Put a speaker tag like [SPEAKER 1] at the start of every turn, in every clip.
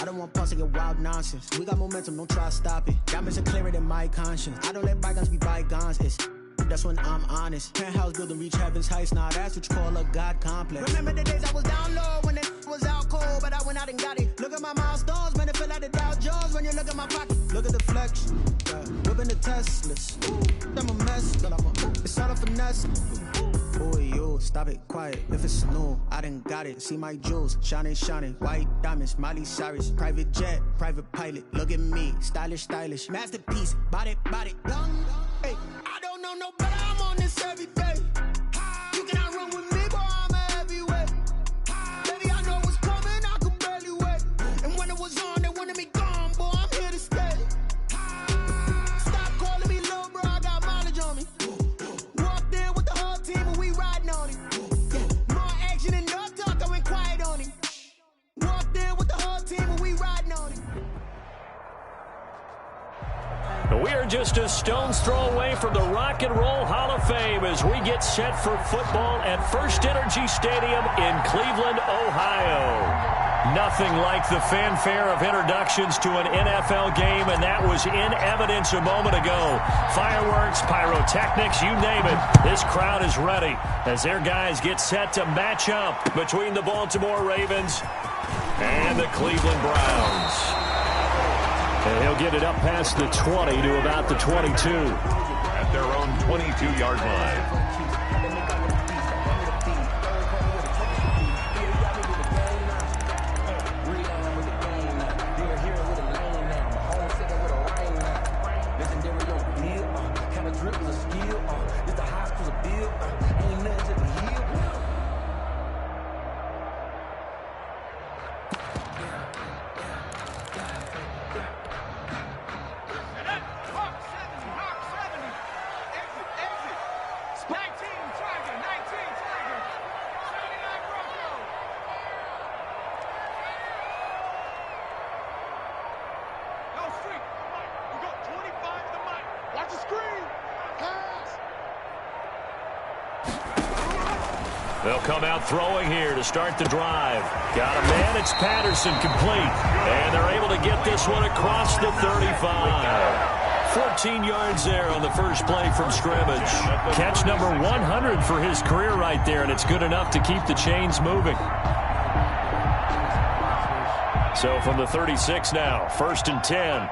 [SPEAKER 1] I don't want pulse to get wild nonsense. We got momentum, don't try to stop it. Diamonds are clearer than my conscience. I don't let bygones be bygones. That's when I'm honest. Penthouse building, reach heaven's heights. Nah, that's what you call a God complex. Remember the days I was down low when it was out cold, but I went out and got it. Look at my milestones, man, it feel like the Dow Jones when you look at my pocket. Look at the flex, whipping the Teslas. I'm a mess, but it's all a finesse. Boy, yo, stop it, quiet. If it's new, I done got it. See my jewels, shining, shining. White diamonds, Miley Cyrus. Private jet, private pilot. Look at me, stylish, stylish. Masterpiece, body, young. Hey, I don't know no better. I'm on this every day. You cannot run with me, boy. I'm a heavyweight. Baby, I know what's coming. I could barely wait. And when it was on, they wanted me gone, boy. I'm here to stay. Stop calling me little bro. I got mileage on me. Walked in with the whole team and we riding on it. More action and no talk. I went quiet on it. Walked in with the whole team and we riding on it.
[SPEAKER 2] We are just a stone's throw away from the Rock and Roll Hall of Fame as we get set for football at First Energy Stadium in Cleveland, Ohio. Nothing like the fanfare of introductions to an NFL game, and that was in evidence a moment ago. Fireworks, pyrotechnics, you name it. This crowd is ready as their guys get set to match up between the Baltimore Ravens and the Cleveland Browns. And he'll get it up past the 20 to about the 22.
[SPEAKER 3] At their own 22-yard line.
[SPEAKER 2] They'll come out throwing here to start the drive. Got a man, it's Patterson, complete. And they're able to get this one across the 35. 14 yards there on the first play from scrimmage. Catch number 100 for his career right there, and it's good enough to keep the chains moving. So from the 36 now, 1st and 10.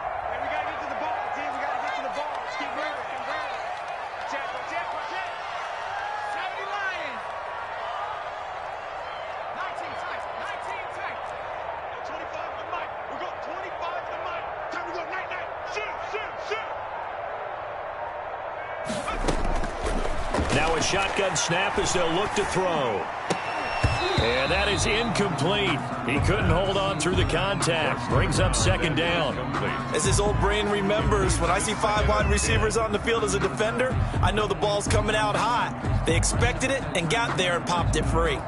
[SPEAKER 2] Now a shotgun snap as they'll look to throw. And that is incomplete. He couldn't hold on through the contact. Brings up 2nd down.
[SPEAKER 4] As his old brain remembers, when I see 5 wide receivers on the field as a defender, I know the ball's coming out hot. They expected it and got there and popped it free.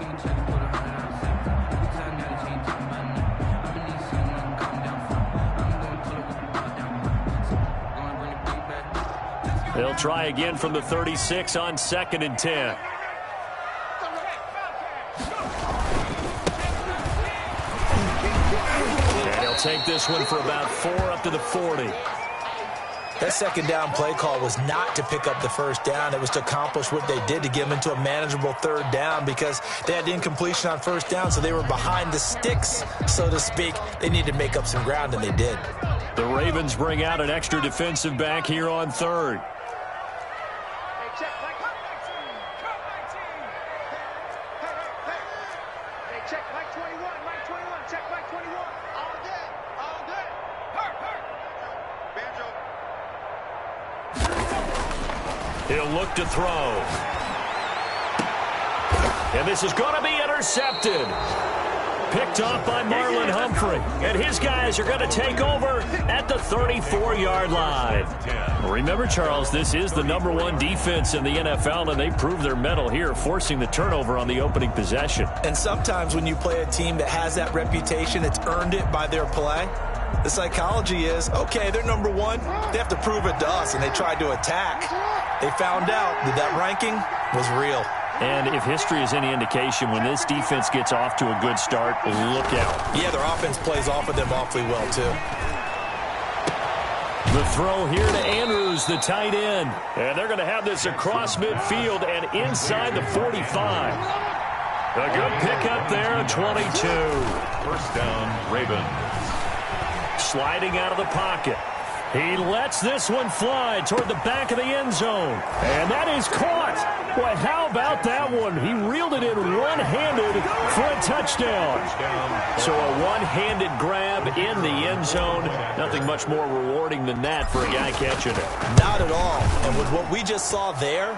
[SPEAKER 2] They'll try again from the 36 on 2nd and 10. And he'll take this one for about 4 up to the 40.
[SPEAKER 4] That 2nd down play call was not to pick up the 1st down. It was to accomplish what they did, to get them into a manageable 3rd down, because they had incompletion on 1st down, so they were behind the sticks, so to speak. They needed to make up some ground, and they did.
[SPEAKER 2] The Ravens bring out an extra defensive back here on 3rd. He'll look to throw. And this is going to be intercepted. Picked off by Marlon Humphrey. And his guys are going to take over at the 34-yard line. Remember, Charles, this is the #1 defense in the NFL, and they proved their mettle here, forcing the turnover on the opening possession.
[SPEAKER 4] And sometimes when you play a team that has that reputation, it's earned it by their play. The psychology is, okay, they're #1. They have to prove it to us, and they tried to attack. They found out that that ranking was real.
[SPEAKER 2] And if history is any indication, when this defense gets off to a good start, look out.
[SPEAKER 4] Yeah, their offense plays off of them awfully well, too.
[SPEAKER 2] The throw here to Andrews, the tight end. And they're going to have this across midfield and inside the 45. A good pickup there at 22.
[SPEAKER 3] First down, Ravens.
[SPEAKER 2] Sliding out of the pocket. He lets this one fly toward the back of the end zone. And that is caught. Boy, how about that one? He reeled it in one-handed for a touchdown. So a one-handed grab in the end zone. Nothing much more rewarding than that for a guy catching it.
[SPEAKER 4] Not at all. And with what we just saw there,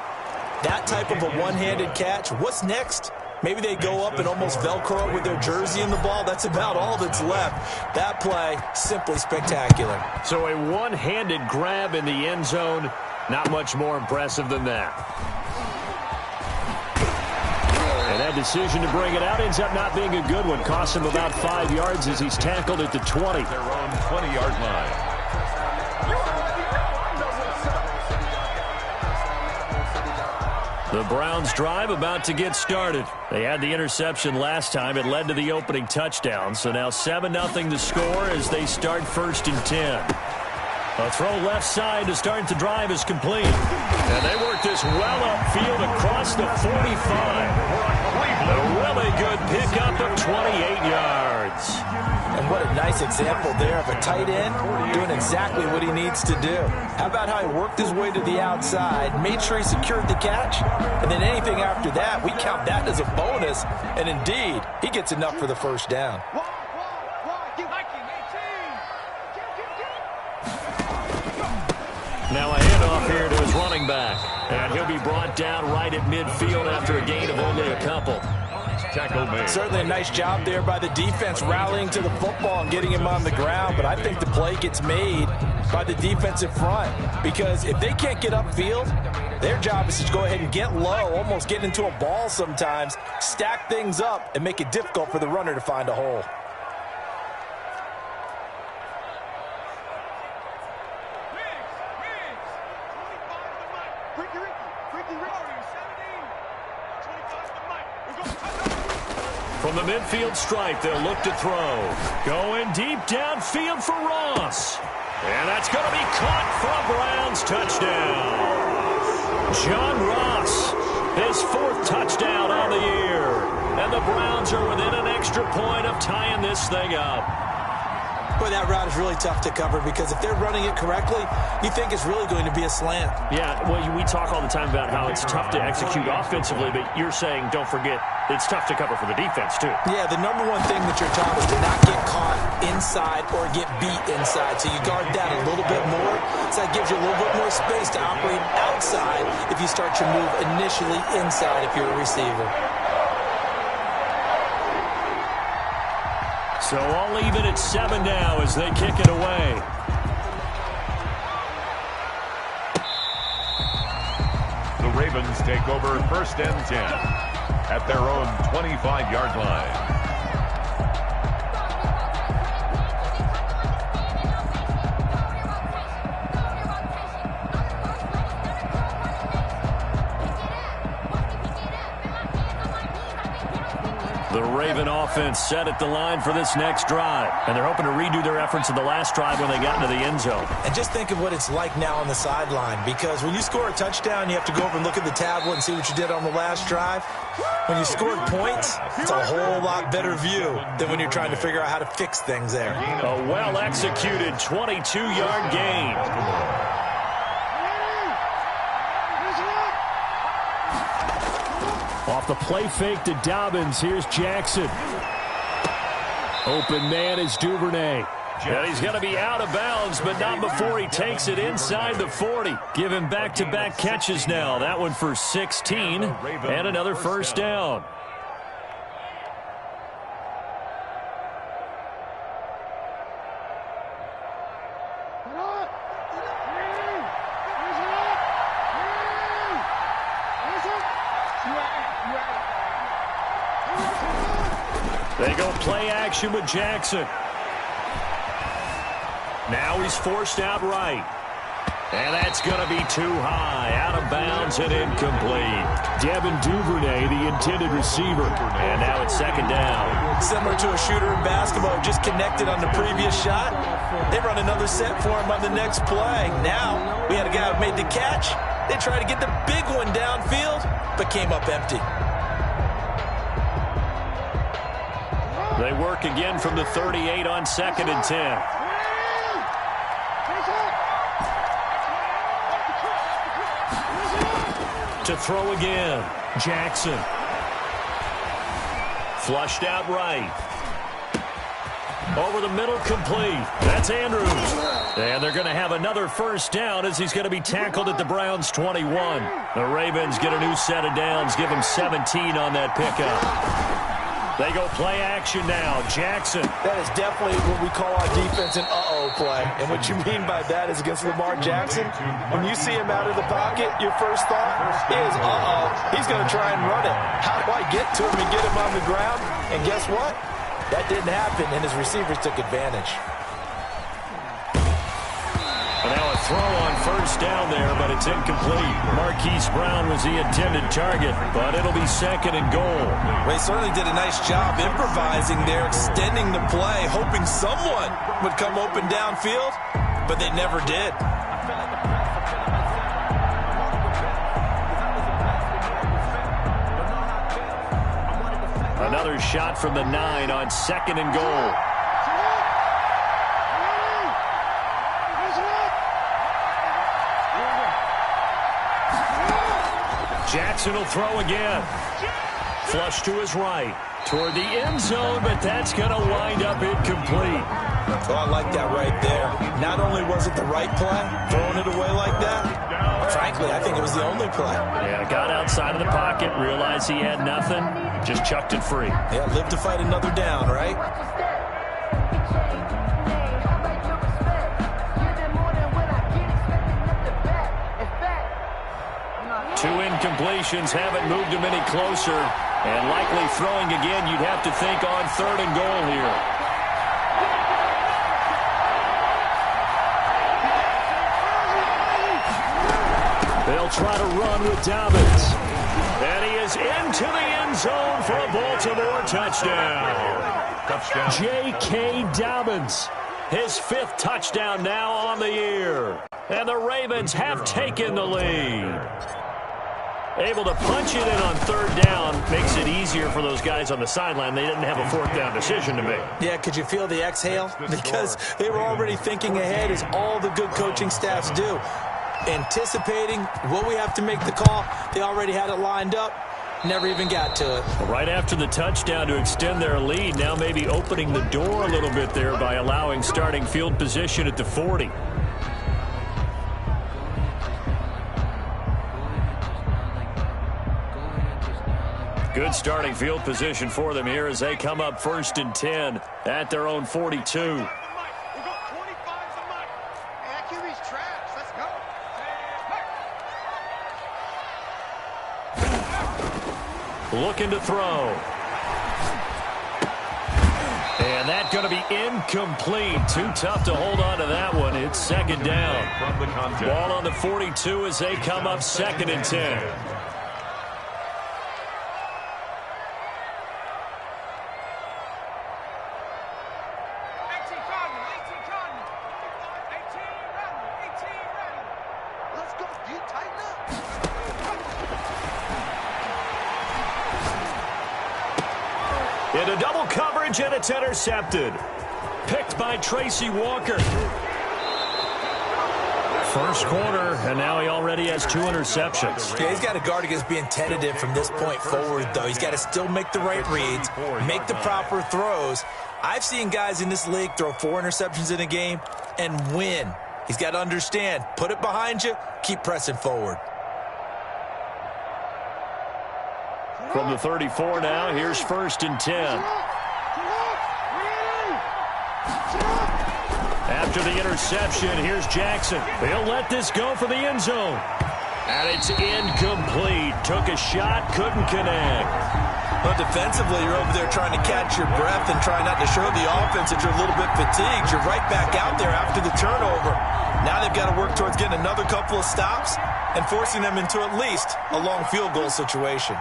[SPEAKER 4] that type of a one-handed catch, what's next? Maybe they go up and almost Velcro it with their jersey in the ball. That's about all that's left. That play, simply spectacular.
[SPEAKER 2] So a one-handed grab in the end zone, not much more impressive than that. And that decision to bring it out ends up not being a good one. Costs him about 5 yards as he's tackled at the 20.
[SPEAKER 3] Their own 20-yard line.
[SPEAKER 2] The Browns drive about to get started. They had the interception last time. It led to the opening touchdown. So now 7-0 the score as they start 1st and 10. A throw left side to start the drive is complete. And they work this well upfield across the 45. A really good pickup of 28 yards.
[SPEAKER 4] And what a nice example there of a tight end doing exactly what he needs to do. How about how he worked his way to the outside, made sure he secured the catch, and then anything after that, we count that as a bonus. And indeed, he gets enough for the first down.
[SPEAKER 2] Now a handoff here to his running back. And he'll be brought down right at midfield after a gain of only a couple.
[SPEAKER 3] Tackle made.
[SPEAKER 4] Certainly a nice job there by the defense rallying to the football and getting him on the ground, but I think the play gets made by the defensive front because if they can't get upfield, their job is to go ahead and get low, almost get into a ball sometimes, stack things up, and make it difficult for the runner to find a hole.
[SPEAKER 2] From the midfield stripe, they'll look to throw. Going deep downfield for Ross. And that's going to be caught for a Browns touchdown. John Ross, his 4th touchdown on the year. And the Browns are within an extra point of tying this thing up.
[SPEAKER 4] Boy, that route is really tough to cover because if they're running it correctly, you think it's really going to be a slant.
[SPEAKER 2] Yeah, well, we talk all the time about how it's tough to execute offensively, but you're saying, don't forget, it's tough to cover for the defense, too.
[SPEAKER 4] Yeah, the number one thing that you're taught is to not get caught inside or get beat inside. So you guard that a little bit more. So that gives you a little bit more space to operate outside if you start your move initially inside if you're a receiver.
[SPEAKER 2] So all even at 7 now as they kick it away.
[SPEAKER 3] The Ravens take over 1st and 10 at their own 25-yard line.
[SPEAKER 2] The Raven offense set at the line for this next drive. And they're hoping to redo their efforts in the last drive when they got into the end zone.
[SPEAKER 4] And just think of what it's like now on the sideline, because when you score a touchdown, you have to go over and look at the tablet and see what you did on the last drive. When you scored points, it's a whole lot better view than when you're trying to figure out how to fix things there.
[SPEAKER 2] A well-executed 22-yard gain. Off the play fake to Dobbins, here's Jackson. Open man is Duvernay. And he's going to be out of bounds, but not before he takes it inside the 40. Give him back-to-back catches now. That one for 16 and another first down. They go play action with Jackson. Now he's forced out right. And that's going to be too high, out of bounds and incomplete. Devin Duvernay, the intended receiver. And now it's second down.
[SPEAKER 4] Similar to a shooter in basketball, just connected on the previous shot. They run another set for him on the next play. Now, we had a guy who made the catch. They tried to get the big one downfield, but came up empty.
[SPEAKER 2] They work again from the 38 on 2nd and 10. To throw again, Jackson. Flushed out right. Over the middle, complete. That's Andrews. And they're going to have another first down as he's going to be tackled at the Browns' 21. The Ravens get a new set of downs, give him 17 on that pickup. They go play action now. Jackson.
[SPEAKER 4] That is definitely what we call our defense an uh-oh play. And what you mean by that is against Lamar Jackson, when you see him out of the pocket, your first thought is, uh-oh, he's going to try and run it. How do I get to him and get him on the ground? And guess what? That didn't happen, and his receivers took advantage.
[SPEAKER 2] Now a throw on first down there, but it's incomplete. Marquise Brown was the intended target, but it'll be 2nd and goal.
[SPEAKER 4] They certainly did a nice job improvising there, extending the play, hoping someone would come open downfield, but they never did.
[SPEAKER 2] Another shot from the 9 on 2nd and goal. Jackson will throw again. Flush to his right. Toward the end zone, but that's going to wind up incomplete.
[SPEAKER 4] Oh, I like that right there. Not only was it the right play, throwing it away like that, frankly, I think it was the only play.
[SPEAKER 2] Yeah, got outside of the pocket, realized he had nothing, just chucked it free.
[SPEAKER 4] Yeah, live to fight another down, right?
[SPEAKER 2] Two incompletions haven't moved him any closer. And likely throwing again, you'd have to think on 3rd and goal here. They'll try to run with Dobbins. And he is into the end zone for a Baltimore touchdown. J.K. Dobbins, his 5th touchdown now on the year. And the Ravens have taken the lead. Able to punch it in on 3rd down makes it easier for those guys on the sideline. They didn't have a 4th down decision to make.
[SPEAKER 4] Yeah, could you feel the exhale? Because they were already thinking ahead, as all the good coaching staffs do. Anticipating what we have to make the call. They already had it lined up. Never even got to it.
[SPEAKER 2] Right after the touchdown to extend their lead, now maybe opening the door a little bit there by allowing starting field position at the 40. Good starting field position for them here as they come up 1st and 10 at their own 42. Looking to throw. And that's going to be incomplete. Too tough to hold on to that one. It's 2nd down. Ball on the 42 as they come up 2nd and 10. Into double coverage, and it's intercepted. Picked by Tracy Walker. First quarter, and now he already has 2 interceptions.
[SPEAKER 4] Yeah, he's got to guard against being tentative from this point forward, though. He's got to still make the right reads, make the proper throws. I've seen guys in this league throw 4 interceptions in a game and win. He's got to understand, put it behind you, keep pressing forward.
[SPEAKER 2] From the 34 now, here's 1st and 10. After the interception, here's Jackson. He'll let this go for the end zone. And it's incomplete. Took a shot, couldn't connect.
[SPEAKER 4] Well, defensively, you're over there trying to catch your breath and try not to show the offense that you're a little bit fatigued. You're right back out there after the turnover. Now they've got to work towards getting another couple of stops and forcing them into at least a long field goal situation.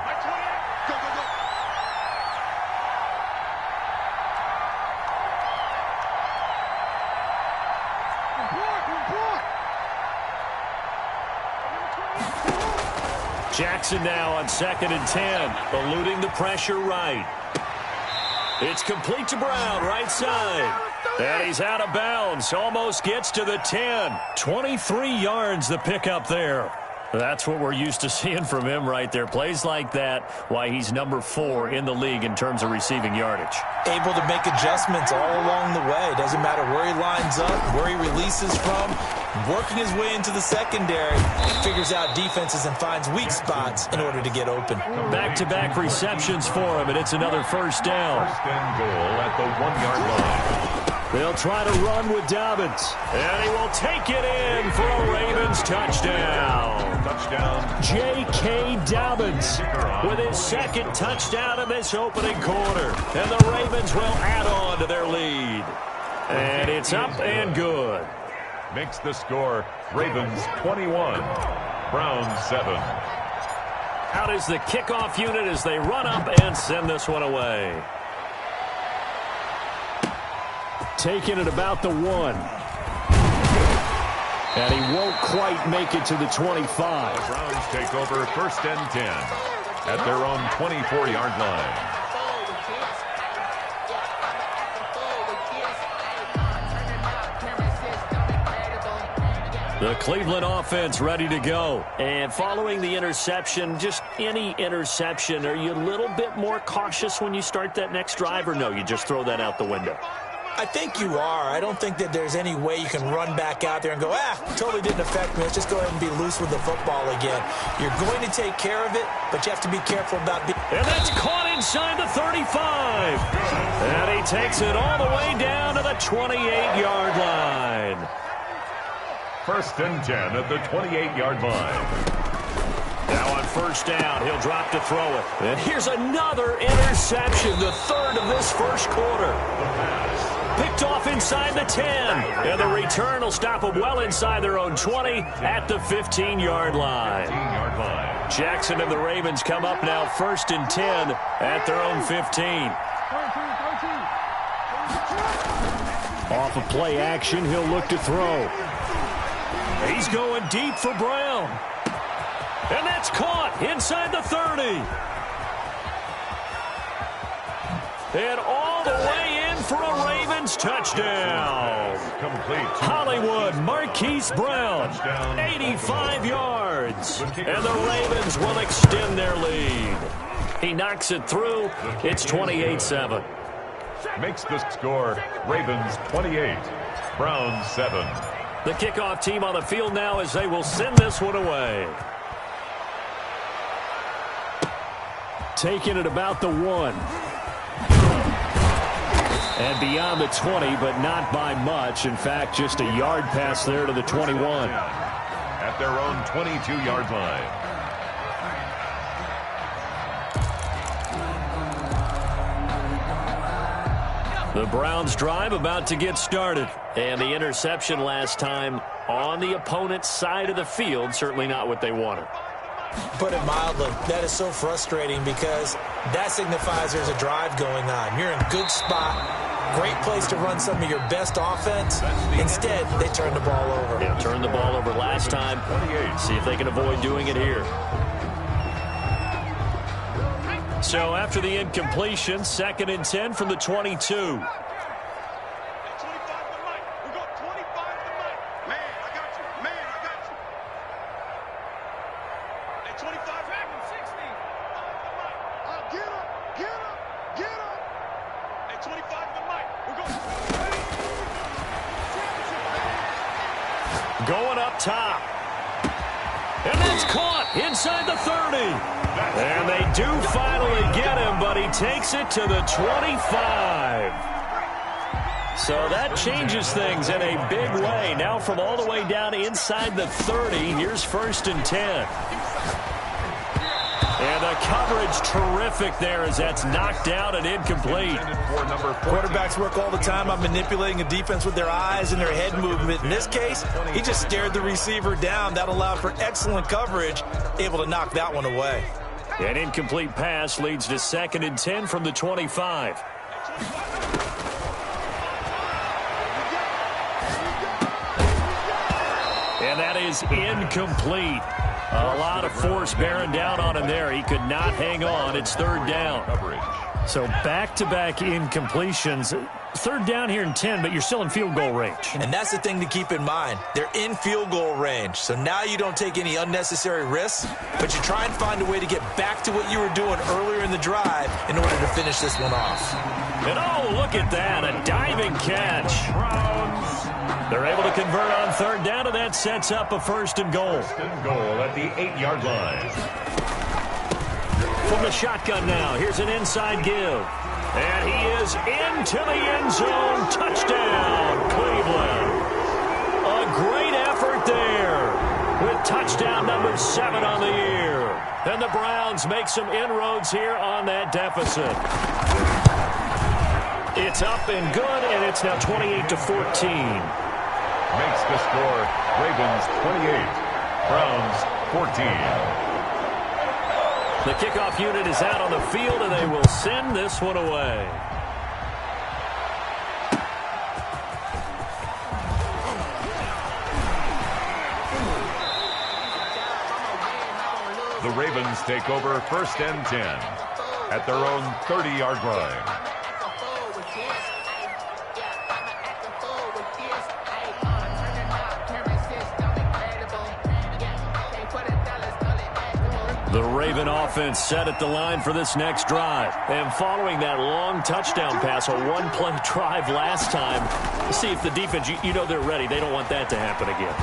[SPEAKER 2] Jackson now on 2nd and 10, eluding the pressure right. It's complete to Brown, right side. And he's out of bounds, almost gets to the 10. 23 yards the pickup there. That's what we're used to seeing from him right there. Plays like that, why he's number 4 in the league in terms of receiving yardage.
[SPEAKER 4] Able to make adjustments all along the way. Doesn't matter where he lines up, where he releases from. Working his way into the secondary, figures out defenses and finds weak spots in order to get open.
[SPEAKER 2] Back-to-back receptions for him, and it's another first down.
[SPEAKER 3] First and goal at the 1-yard line.
[SPEAKER 2] They'll try to run with Dobbins, and he will take it in for a Ravens touchdown.
[SPEAKER 3] Touchdown.
[SPEAKER 2] J.K. Dobbins with his 2nd touchdown in this opening quarter. And the Ravens will add on to their lead. And it's up and good.
[SPEAKER 3] Makes the score Ravens 21, Browns 7.
[SPEAKER 2] Out is the kickoff unit as they run up and send this one away. Taking it about the 1. And he won't quite make it to the 25.
[SPEAKER 3] The Browns take over 1st and 10 at their own 24-yard line.
[SPEAKER 2] The Cleveland offense ready to go. And following the interception, just any interception, are you a little bit more cautious when you start that next drive, or no, you just throw that out the window?
[SPEAKER 4] I think you are. I don't think that there's any way you can run back out there and go, totally didn't affect me. Let's just go ahead and be loose with the football again. You're going to take care of it, but you have to be careful about being...
[SPEAKER 2] And that's caught inside the 35. And he takes it all the way down to the 28-yard line.
[SPEAKER 3] 1st and 10 at the 28-yard line.
[SPEAKER 2] Now on 1st down, he'll drop to throw it. And here's another interception, the 3rd of this 1st quarter. Picked off inside the 10. And the return will stop them well inside their own 20 at the 15-yard line. Jackson and the Ravens come up now 1st and 10 at their own 15. Off of play action, he'll look to throw. He's going deep for Brown. And that's caught inside the 30. And all the way in for a Ravens touchdown.
[SPEAKER 3] Complete.
[SPEAKER 2] Hollywood Marquise Brown, 85 yards. And the Ravens will extend their lead. He knocks it through. It's 28-7.
[SPEAKER 3] Makes the score Ravens 28, Browns 7.
[SPEAKER 2] The kickoff team on the field now as they will send this one away. Taking it about the 1. And beyond the 20, but not by much. In fact, just a yard pass there to the 21.
[SPEAKER 3] At their own 22-yard line.
[SPEAKER 2] The Browns drive about to get started. And the interception last time on the opponent's side of the field, certainly not what they wanted.
[SPEAKER 4] Put it mildly, that is so frustrating because that signifies there's a drive going on. You're in a good spot, great place to run some of your best offense. Instead, they turn the ball over.
[SPEAKER 2] Yeah, turned the ball over last time. See if they can avoid doing it here. So after the incompletion, 2nd and 10 from the 22. Going up top. And that's caught inside the 30. And they do finally get him, but he takes it to the 25. So that changes things in a big way. Now from all the way down inside the 30, here's 1st and 10. And the coverage terrific there as that's knocked down and incomplete.
[SPEAKER 4] Quarterbacks work all the time on manipulating a defense with their eyes and their head movement. In this case, he just stared the receiver down. That allowed for excellent coverage, able to knock that one away.
[SPEAKER 2] An incomplete pass leads to 2nd and 10 from the 25. And that is incomplete. A lot of force bearing down on him there. He could not hang on. It's 3rd down. So back-to-back incompletions. 3rd down here and 10, but you're still in field goal range.
[SPEAKER 4] And that's the thing to keep in mind. They're in field goal range. So now you don't take any unnecessary risks, but you try and find a way to get back to what you were doing earlier in the drive in order to finish this one off.
[SPEAKER 2] And oh, look at that. A diving catch. They're able to convert on 3rd down, and that sets up a 1st and goal.
[SPEAKER 3] 1st and goal at the 8-yard line.
[SPEAKER 2] From the shotgun now, here's an inside give. And he is into the end zone. Touchdown, Cleveland. A great effort there with touchdown number 7 on the year. And the Browns make some inroads here on that deficit. It's up and good, and it's now 28-14.
[SPEAKER 3] Makes the score Ravens 28, Browns 14.
[SPEAKER 2] The kickoff unit is out on the field, and they will send this one away.
[SPEAKER 3] The Ravens take over 1st and 10 at their own 30-yard line.
[SPEAKER 2] The Raven offense set at the line for this next drive. And following that long touchdown pass, a one-play drive last time, see if the defense, you know they're ready. They don't want that to happen again.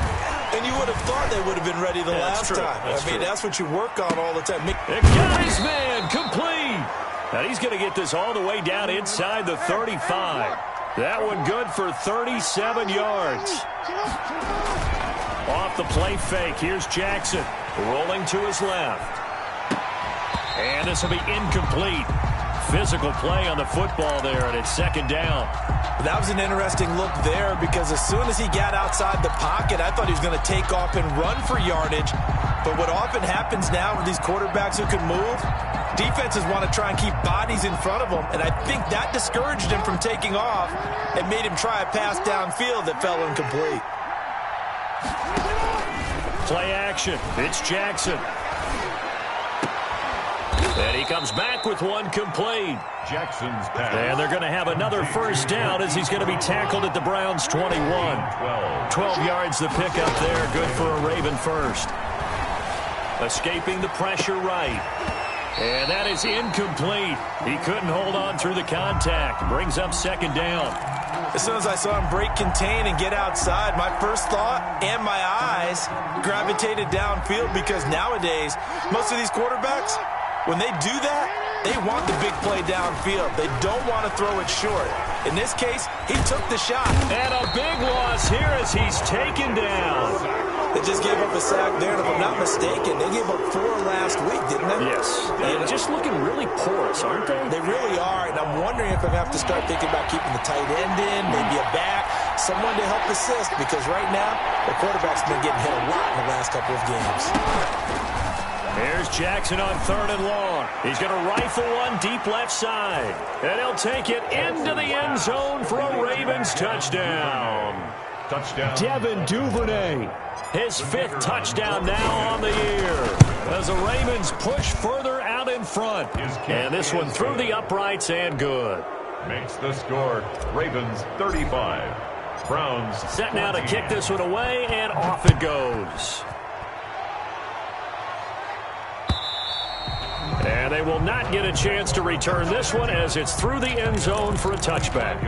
[SPEAKER 4] And you would have thought they would have been ready the last time. That's what you work on all the time.
[SPEAKER 2] And got his man complete. Now he's going to get this all the way down inside the 35. That one good for 37 yards. Off the play fake, here's Jackson. Rolling to his left. And this will be incomplete. Physical play on the football there, and it's 2nd down.
[SPEAKER 4] That was an interesting look there because as soon as he got outside the pocket, I thought he was going to take off and run for yardage. But what often happens now with these quarterbacks who can move, defenses want to try and keep bodies in front of them, and I think that discouraged him from taking off and made him try a pass downfield that fell incomplete.
[SPEAKER 2] Play action. It's Jackson. And he comes back with one complete.
[SPEAKER 3] Jackson's pass.
[SPEAKER 2] And they're going to have another 1st down as he's going to be tackled at the Browns' 21. 12 yards the pickup there. Good for a Raven 1st. Escaping the pressure right. And that is incomplete. He couldn't hold on through the contact. Brings up 2nd down.
[SPEAKER 4] As soon as I saw him break contain and get outside, my first thought and my eyes gravitated downfield because nowadays, most of these quarterbacks, when they do that, they want the big play downfield. They don't want to throw it short. In this case, he took the shot.
[SPEAKER 2] And a big loss here as he's taken down.
[SPEAKER 4] They just gave up a sack there, and if I'm not mistaken, they gave up 4 last week, didn't they?
[SPEAKER 2] Yes. And just looking really porous, aren't they?
[SPEAKER 4] They really are, and I'm wondering if I'm going to have to start thinking about keeping the tight end in, maybe a back, someone to help assist, because right now, the quarterback's been getting hit a lot in the last couple of games.
[SPEAKER 2] Here's Jackson on 3rd and long. He's going to rifle one deep left side. And he'll take it into the end zone for a Ravens touchdown.
[SPEAKER 3] Touchdown.
[SPEAKER 2] Devin Duvernay. His 5th touchdown now on the year. As the Ravens push further out in front. And this one through the uprights and good.
[SPEAKER 3] Makes the score Ravens 35. Browns
[SPEAKER 2] set now to kick this one away, and off it goes. And they will not get a chance to return this one as it's through the end zone for a touchback.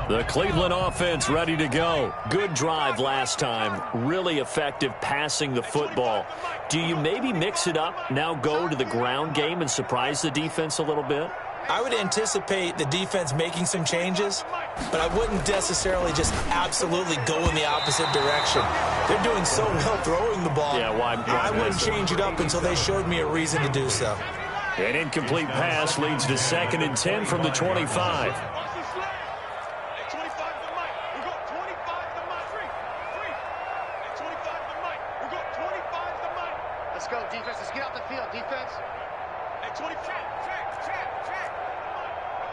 [SPEAKER 2] The Cleveland offense ready to go. Good drive last time. Really effective passing the football. Do you maybe mix it up, now go to the ground game and surprise the defense a little bit?
[SPEAKER 4] I would anticipate the defense making some changes, but I wouldn't necessarily just absolutely go in the opposite direction. They're doing so well throwing the ball.
[SPEAKER 2] Yeah, why?
[SPEAKER 4] I wouldn't change it up until they showed me a reason to do so.
[SPEAKER 2] An incomplete pass leads to 2nd and 10 from the 25.
[SPEAKER 5] Let's go, defense. Let's get out the field, defense. Hey, 20. Check.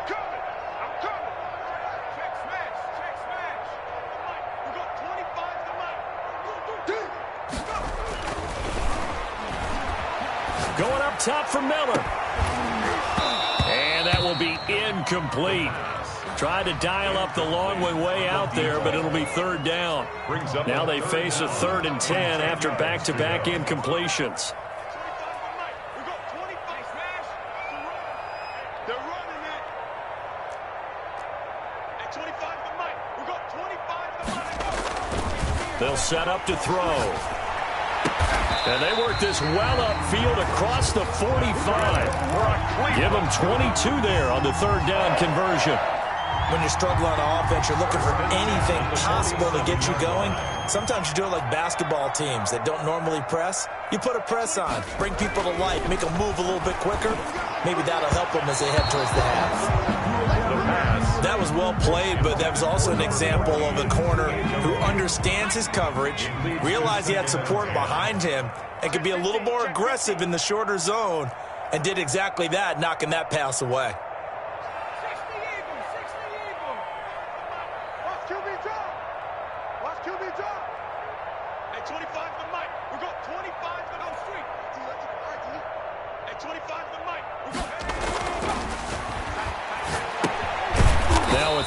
[SPEAKER 5] Coming. I'm coming. Check, smash. We got 25 to Mike.
[SPEAKER 2] Going up top for Miller. And that will be incomplete. Tried to dial up the long way out there, but it'll be 3rd down. Now they face a 3rd and 10 after back-to-back incompletions. They'll set up to throw. And they work this well upfield across the 45. Give them 22 there on the 3rd down conversion.
[SPEAKER 4] When you're struggling on offense, you're looking for anything possible to get you going. Sometimes you do it like basketball teams that don't normally press. You put a press on, bring people to life, make them move a little bit quicker. Maybe that'll help them as they head towards the half. That was well played, but that was also an example of a corner who understands his coverage, realized he had support behind him, and could be a little more aggressive in the shorter zone, and did exactly that, knocking that pass away.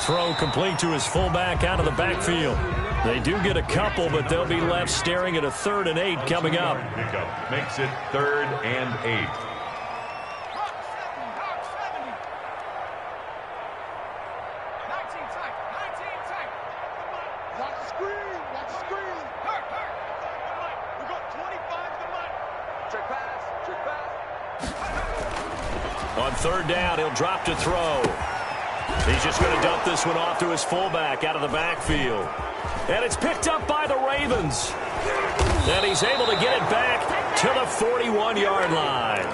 [SPEAKER 2] Throw complete to his fullback out of the backfield. They do get a couple, but they'll be left staring at a 3rd and 8 coming up.
[SPEAKER 3] Pickup makes it 3rd and 8.
[SPEAKER 2] On 3rd down, he'll drop to throw. He's just going to dump this one off to his fullback out of the backfield. And it's picked up by the Ravens. And he's able to get it back to the 41-yard line.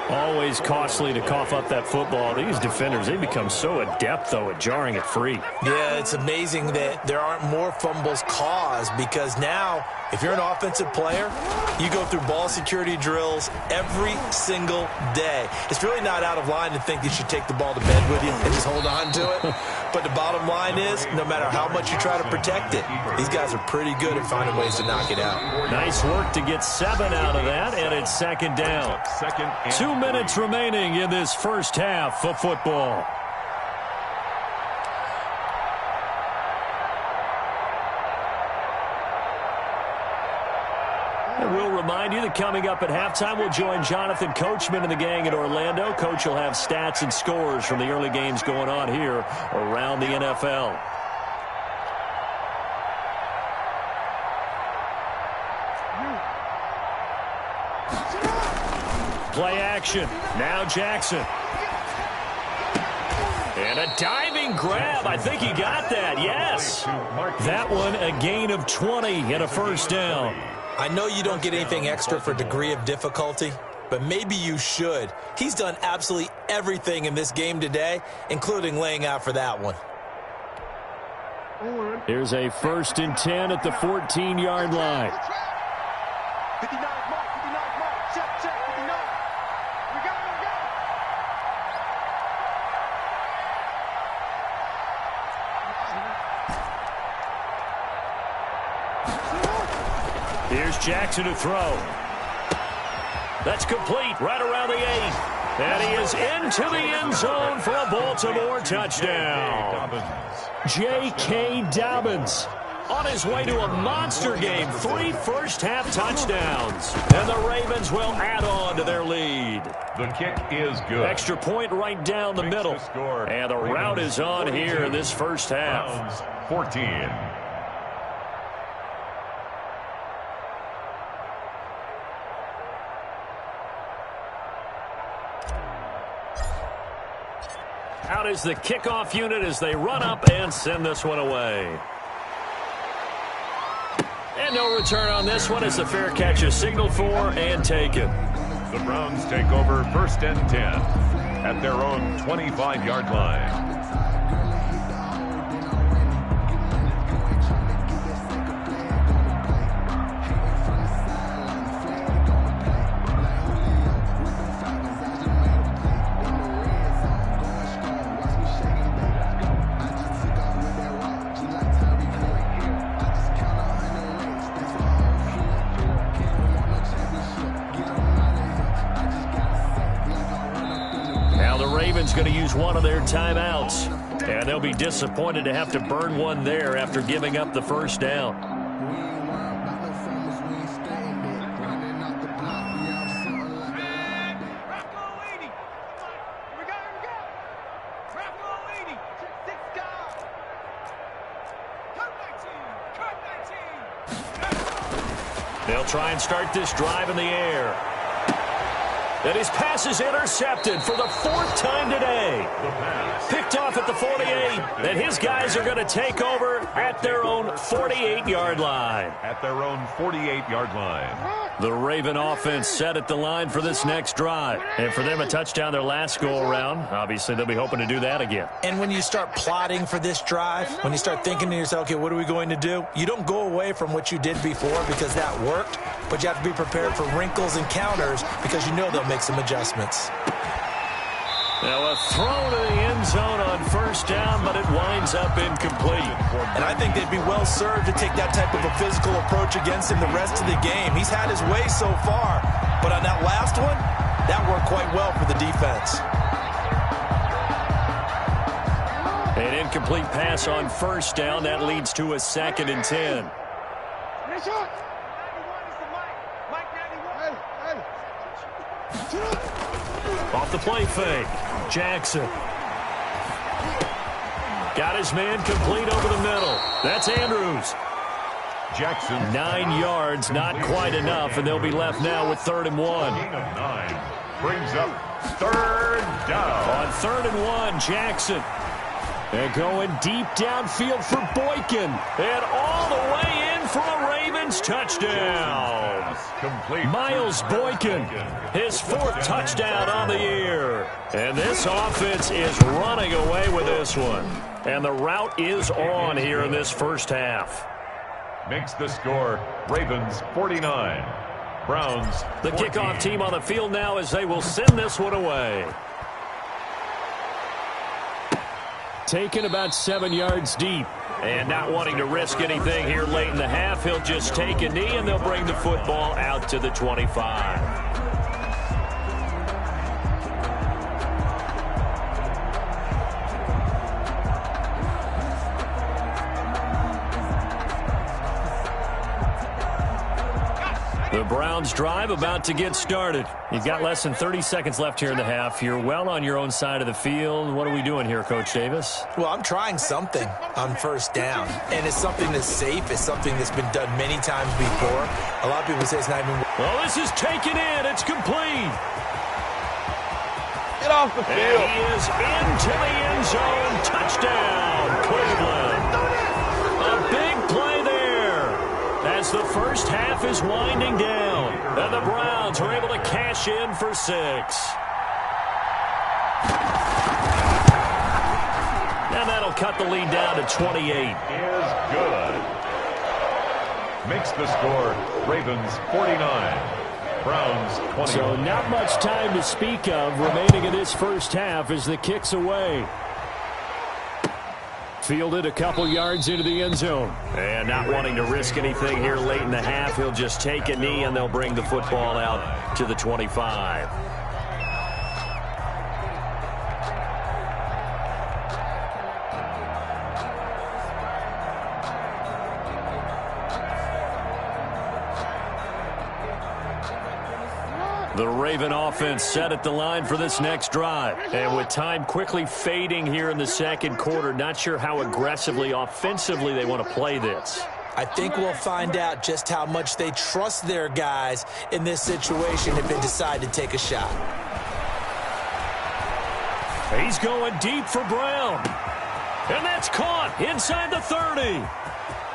[SPEAKER 2] Always costly to cough up that football. These defenders, they become so adept, though, at jarring it free.
[SPEAKER 4] Yeah, it's amazing that there aren't more fumbles caused, because now, if you're an offensive player, you go through ball security drills every single day. It's really not out of line to think you should take the ball to bed with you and just hold on to it. But the bottom line is, no matter how much you try to protect it, these guys are pretty good at finding ways to knock it out.
[SPEAKER 2] Nice work to get 7 out of that, and it's 2nd down. 2 minutes remaining in this first half of football. And we'll remind you that coming up at halftime, we'll join Jonathan Coachman and the gang in Orlando. Coach will have stats and scores from the early games going on here around the NFL. Play action. Now Jackson. And a diving grab. I think he got that. Yes. That one a gain of 20 and a 1st down.
[SPEAKER 4] I know you don't get anything extra for degree of difficulty, but maybe you should. He's done absolutely everything in this game today, including laying out for that one.
[SPEAKER 2] Here's a 1st and 10 at the 14-yard line.
[SPEAKER 5] 59 mark, 59 mark. Check, 59. We got it.
[SPEAKER 2] Here's Jackson to throw. That's complete right around the 8. And he is into the end zone for a Baltimore touchdown. J.K. Dobbins on his way to a monster game. 3 first-half touchdowns. And the Ravens will add on to their lead.
[SPEAKER 3] The kick is good.
[SPEAKER 2] Extra point right down the middle. And the route is on here in this first half.
[SPEAKER 3] 14.
[SPEAKER 2] Out is the kickoff unit as they run up and send this one away. And no return on this one as the fair catch is signaled for and taken.
[SPEAKER 3] The Browns take over 1st and 10 at their own 25-yard line.
[SPEAKER 2] Going to use one of their timeouts, and they'll be disappointed to have to burn one there after giving up the first down. They'll try and start this drive in the air. And his pass is intercepted for the 4th time today. Picked off at the 48, and his guys are going to take over at their own 48-yard line.
[SPEAKER 3] At their own 48-yard line.
[SPEAKER 2] The Raven offense set at the line for this next drive. And for them, a touchdown their last go-around. Obviously, they'll be hoping to do that again.
[SPEAKER 4] And when you start plotting for this drive, when you start thinking to yourself, okay, what are we going to do? You don't go away from what you did before because that worked, but you have to be prepared for wrinkles and counters because you know they'll make some adjustments.
[SPEAKER 2] Now a throw to the end zone on 1st down, but it winds up incomplete.
[SPEAKER 4] And I think they'd be well served to take that type of a physical approach against him the rest of the game. He's had his way so far, but on that last one, that worked quite well for the defense.
[SPEAKER 2] An incomplete pass on 1st down. That leads to a 2nd and 10. Off the play fake. Jackson. Got his man complete over the middle. That's Andrews.
[SPEAKER 3] Jackson.
[SPEAKER 2] 9 yards, not quite enough, and they'll be left now with 3rd and 1.
[SPEAKER 3] Gain of 9 brings up 3rd down.
[SPEAKER 2] On 3rd and 1, Jackson. They're going deep downfield for Boykin. And all the way in for a Ravens touchdown.
[SPEAKER 3] Complete.
[SPEAKER 2] Miles Boykin, his 4th touchdown on the year. And this offense is running away with this one. And the route is on here in this first half.
[SPEAKER 3] Makes the score Ravens 49. Browns 14.
[SPEAKER 2] The kickoff team on the field now as they will send this one away. Taken about 7 yards deep. And not wanting to risk anything here late in the half, he'll just take a knee and they'll bring the football out to the 25. The Browns drive about to get started. You've got less than 30 seconds left here in the half. You're well on your own side of the field. What are we doing here, Coach Davis?
[SPEAKER 4] Well, I'm trying something on 1st down. And it's something that's safe. It's something that's been done many times before. A lot of people say it's not even...
[SPEAKER 2] Well, this is taken in. It's complete.
[SPEAKER 5] Get off the field.
[SPEAKER 2] And he is into the end zone. Touchdown, Cleveland. A big play there. As the first half is winding down, and the Browns are able to cash in for 6. And that'll cut the lead down to 28.
[SPEAKER 3] Is good. Makes the score Ravens 49. Browns 20.
[SPEAKER 2] So not much time to speak of remaining in this first half as the kick's away. Fielded a couple yards into the end zone. And not wanting to risk anything here late in the half, he'll just take a knee and they'll bring the football out to the 25. The Raven offense set at the line for this next drive. And with time quickly fading here in the second quarter, not sure how aggressively, offensively they want to play this.
[SPEAKER 4] I think we'll find out just how much they trust their guys in this situation if they decide to take a shot.
[SPEAKER 2] He's going deep for Brown. And that's caught inside the 30.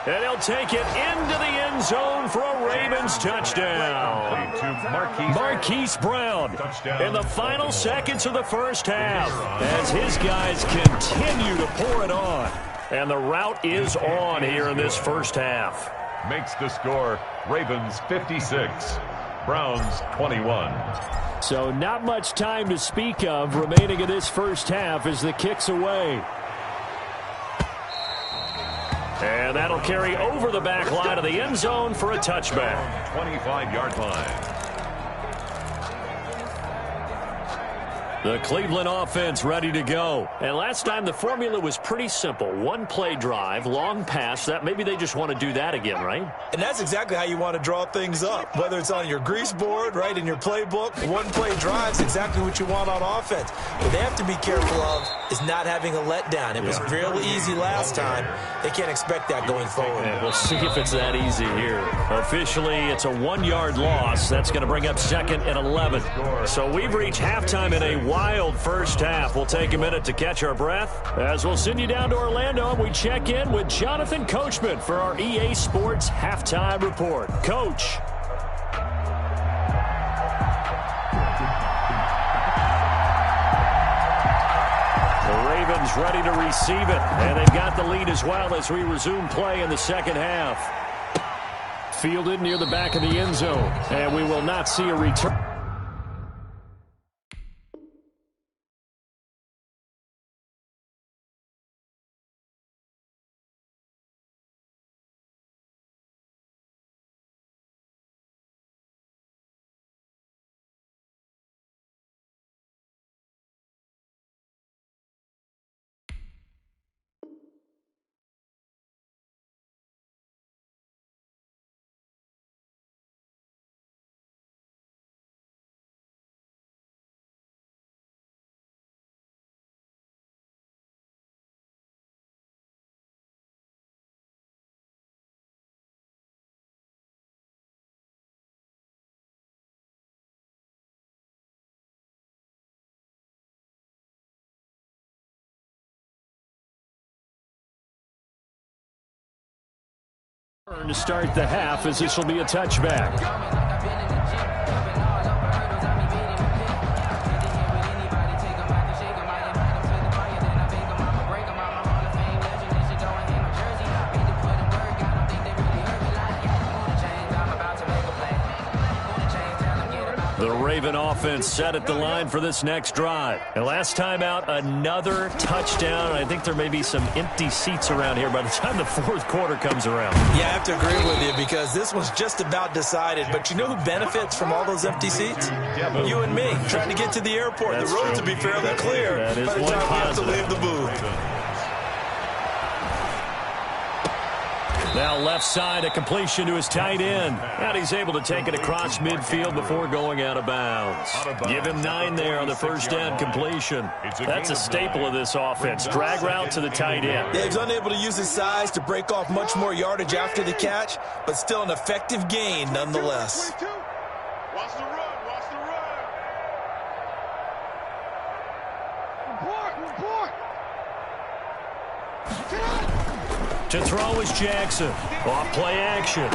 [SPEAKER 2] And he'll take it into the end zone for a Ravens touchdown. Marquise Brown in the final seconds of the first half as his guys continue to pour it on. And the route is on here in this first half.
[SPEAKER 3] Makes the score Ravens 56, Browns 21.
[SPEAKER 2] So not much time to speak of remaining in this first half as the kick's away. And that'll carry over the back line of the end zone for a touchback.
[SPEAKER 3] 25-yard line.
[SPEAKER 2] The Cleveland offense ready to go. And last time the formula was pretty simple. One play drive, long pass. That maybe they just want to do that again, right?
[SPEAKER 4] And that's exactly how you want to draw things up. Whether it's on your grease board, right, in your playbook, one play drive is exactly what you want on offense. What they have to be careful of is not having a letdown. It was real easy last time. They can't expect that going forward.
[SPEAKER 2] Yeah, we'll see if it's that easy here. Officially, it's a 1-yard loss. That's going to bring up 2nd and 11. So we've reached halftime in a wild first half. We'll take a minute to catch our breath as we'll send you down to Orlando and we check in with Jonathan Coachman for our EA Sports Halftime Report. Coach. The Ravens ready to receive it, and they've got the lead as well as we resume play in the second half. Fielded near the back of the end zone, and we will not see a return. To start the half, as this will be a touchback. The Raven offense set at the line for this next drive. And last time out, another touchdown. I think there may be some empty seats around here by the time the fourth quarter comes around.
[SPEAKER 4] Yeah, I have to agree with you because this was just about decided. But you know who benefits from all those empty seats? You and me, trying to get to the airport.
[SPEAKER 2] That's
[SPEAKER 4] the roads
[SPEAKER 2] true.
[SPEAKER 4] will be fairly clear
[SPEAKER 2] That is
[SPEAKER 4] by the
[SPEAKER 2] one
[SPEAKER 4] time we have to
[SPEAKER 2] positive.
[SPEAKER 4] leave the booth.
[SPEAKER 2] Now left side, a completion to his tight end. And he's able to take it across midfield before going out of bounds. Give him 9 there on the first down completion. That's a staple of this offense. Drag route to the tight end.
[SPEAKER 4] Yeah, he's unable to use his size to break off much more yardage after the catch, but still an effective gain nonetheless.
[SPEAKER 5] Watch the run. Watch the run. Report. Get out.
[SPEAKER 2] To throw is Jackson. Off play action.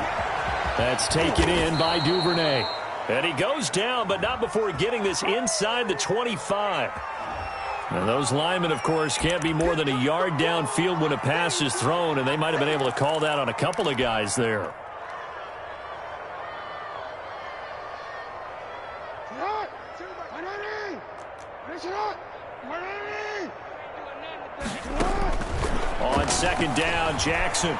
[SPEAKER 2] That's taken in by Duvernay. And he goes down, but not before getting this inside the 25. And those linemen, of course, can't be more than a yard downfield when a pass is thrown, and they might have been able to call that on a couple of guys there. On second down, Jackson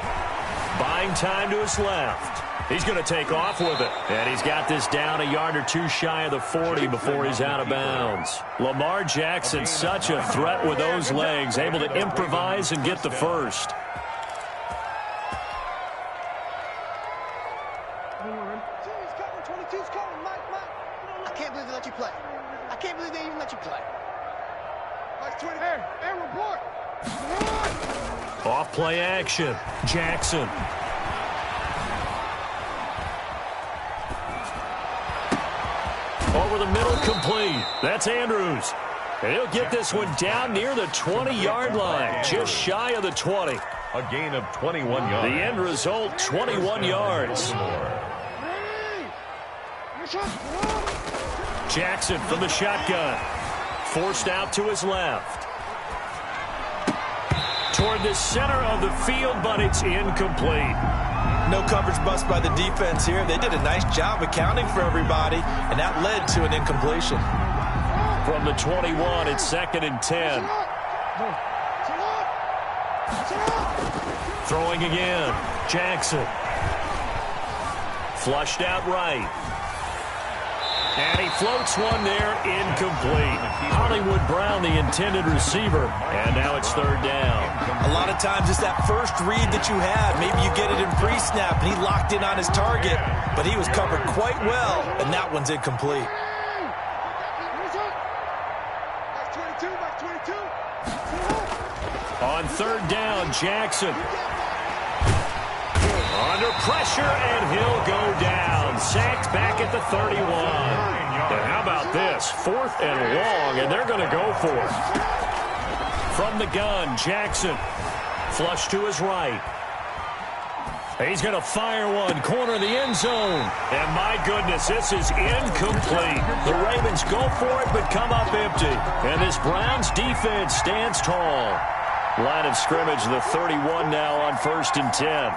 [SPEAKER 2] buying time to his left. He's going to take off with it. And he's got this down a yard or two shy of the 40 before he's out of bounds. Lamar Jackson, such a threat with those legs, able to improvise and get the first.
[SPEAKER 5] I can't believe they let you play. I can't believe they even let you play. Hey, report.
[SPEAKER 2] Off play action. Jackson. Over the middle, complete. That's Andrews. And he'll get this one down near the 20-yard line, just shy of the 20.
[SPEAKER 3] A gain of 21 yards.
[SPEAKER 2] The end result, 21 yards. Jackson from the shotgun. Forced out to his left. Toward the center of the field, but it's incomplete.
[SPEAKER 4] No coverage bust by the defense here. They did a nice job accounting for everybody, and that led to an incompletion.
[SPEAKER 2] From the 21, it's 2nd and 10. Throwing again. Jackson. Flushed out right. And he floats one there, incomplete. Hollywood Brown, the intended receiver. And now it's 3rd down.
[SPEAKER 4] A lot of times it's that first read that you have. Maybe you get it in pre-snap, and he locked in on his target, but he was covered quite well, and that one's incomplete.
[SPEAKER 2] On 3rd down, Jackson. Under pressure, and he'll go down. Sacked back at the 31. And how about this? 4th and long, and they're going to go for it. From the gun, Jackson. Flush to his right. He's going to fire one. Corner of the end zone. And my goodness, this is incomplete. The Ravens go for it, but come up empty. And this Browns defense stands tall. Line of scrimmage, the 31 now on 1st and 10.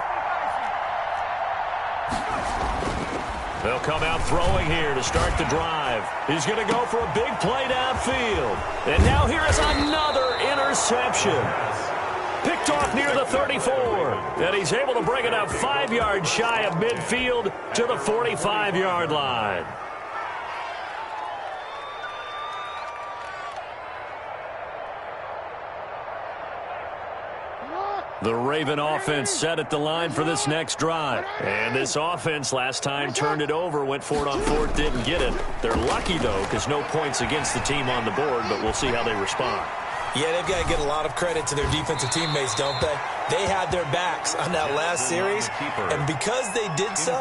[SPEAKER 2] They'll come out throwing here to start the drive. He's going to go for a big play downfield. And now here is another interception. Picked off near the 34. And he's able to bring it up 5 yards shy of midfield to the 45-yard line. The Raven offense set at the line for this next drive. And this offense last time turned it over, went for it on 4th, didn't get it. They're lucky, though, because no points against the team on the board, but we'll see how they respond.
[SPEAKER 4] Yeah, they've got to get a lot of credit to their defensive teammates, don't they? They had their backs on that last series, and because they did so,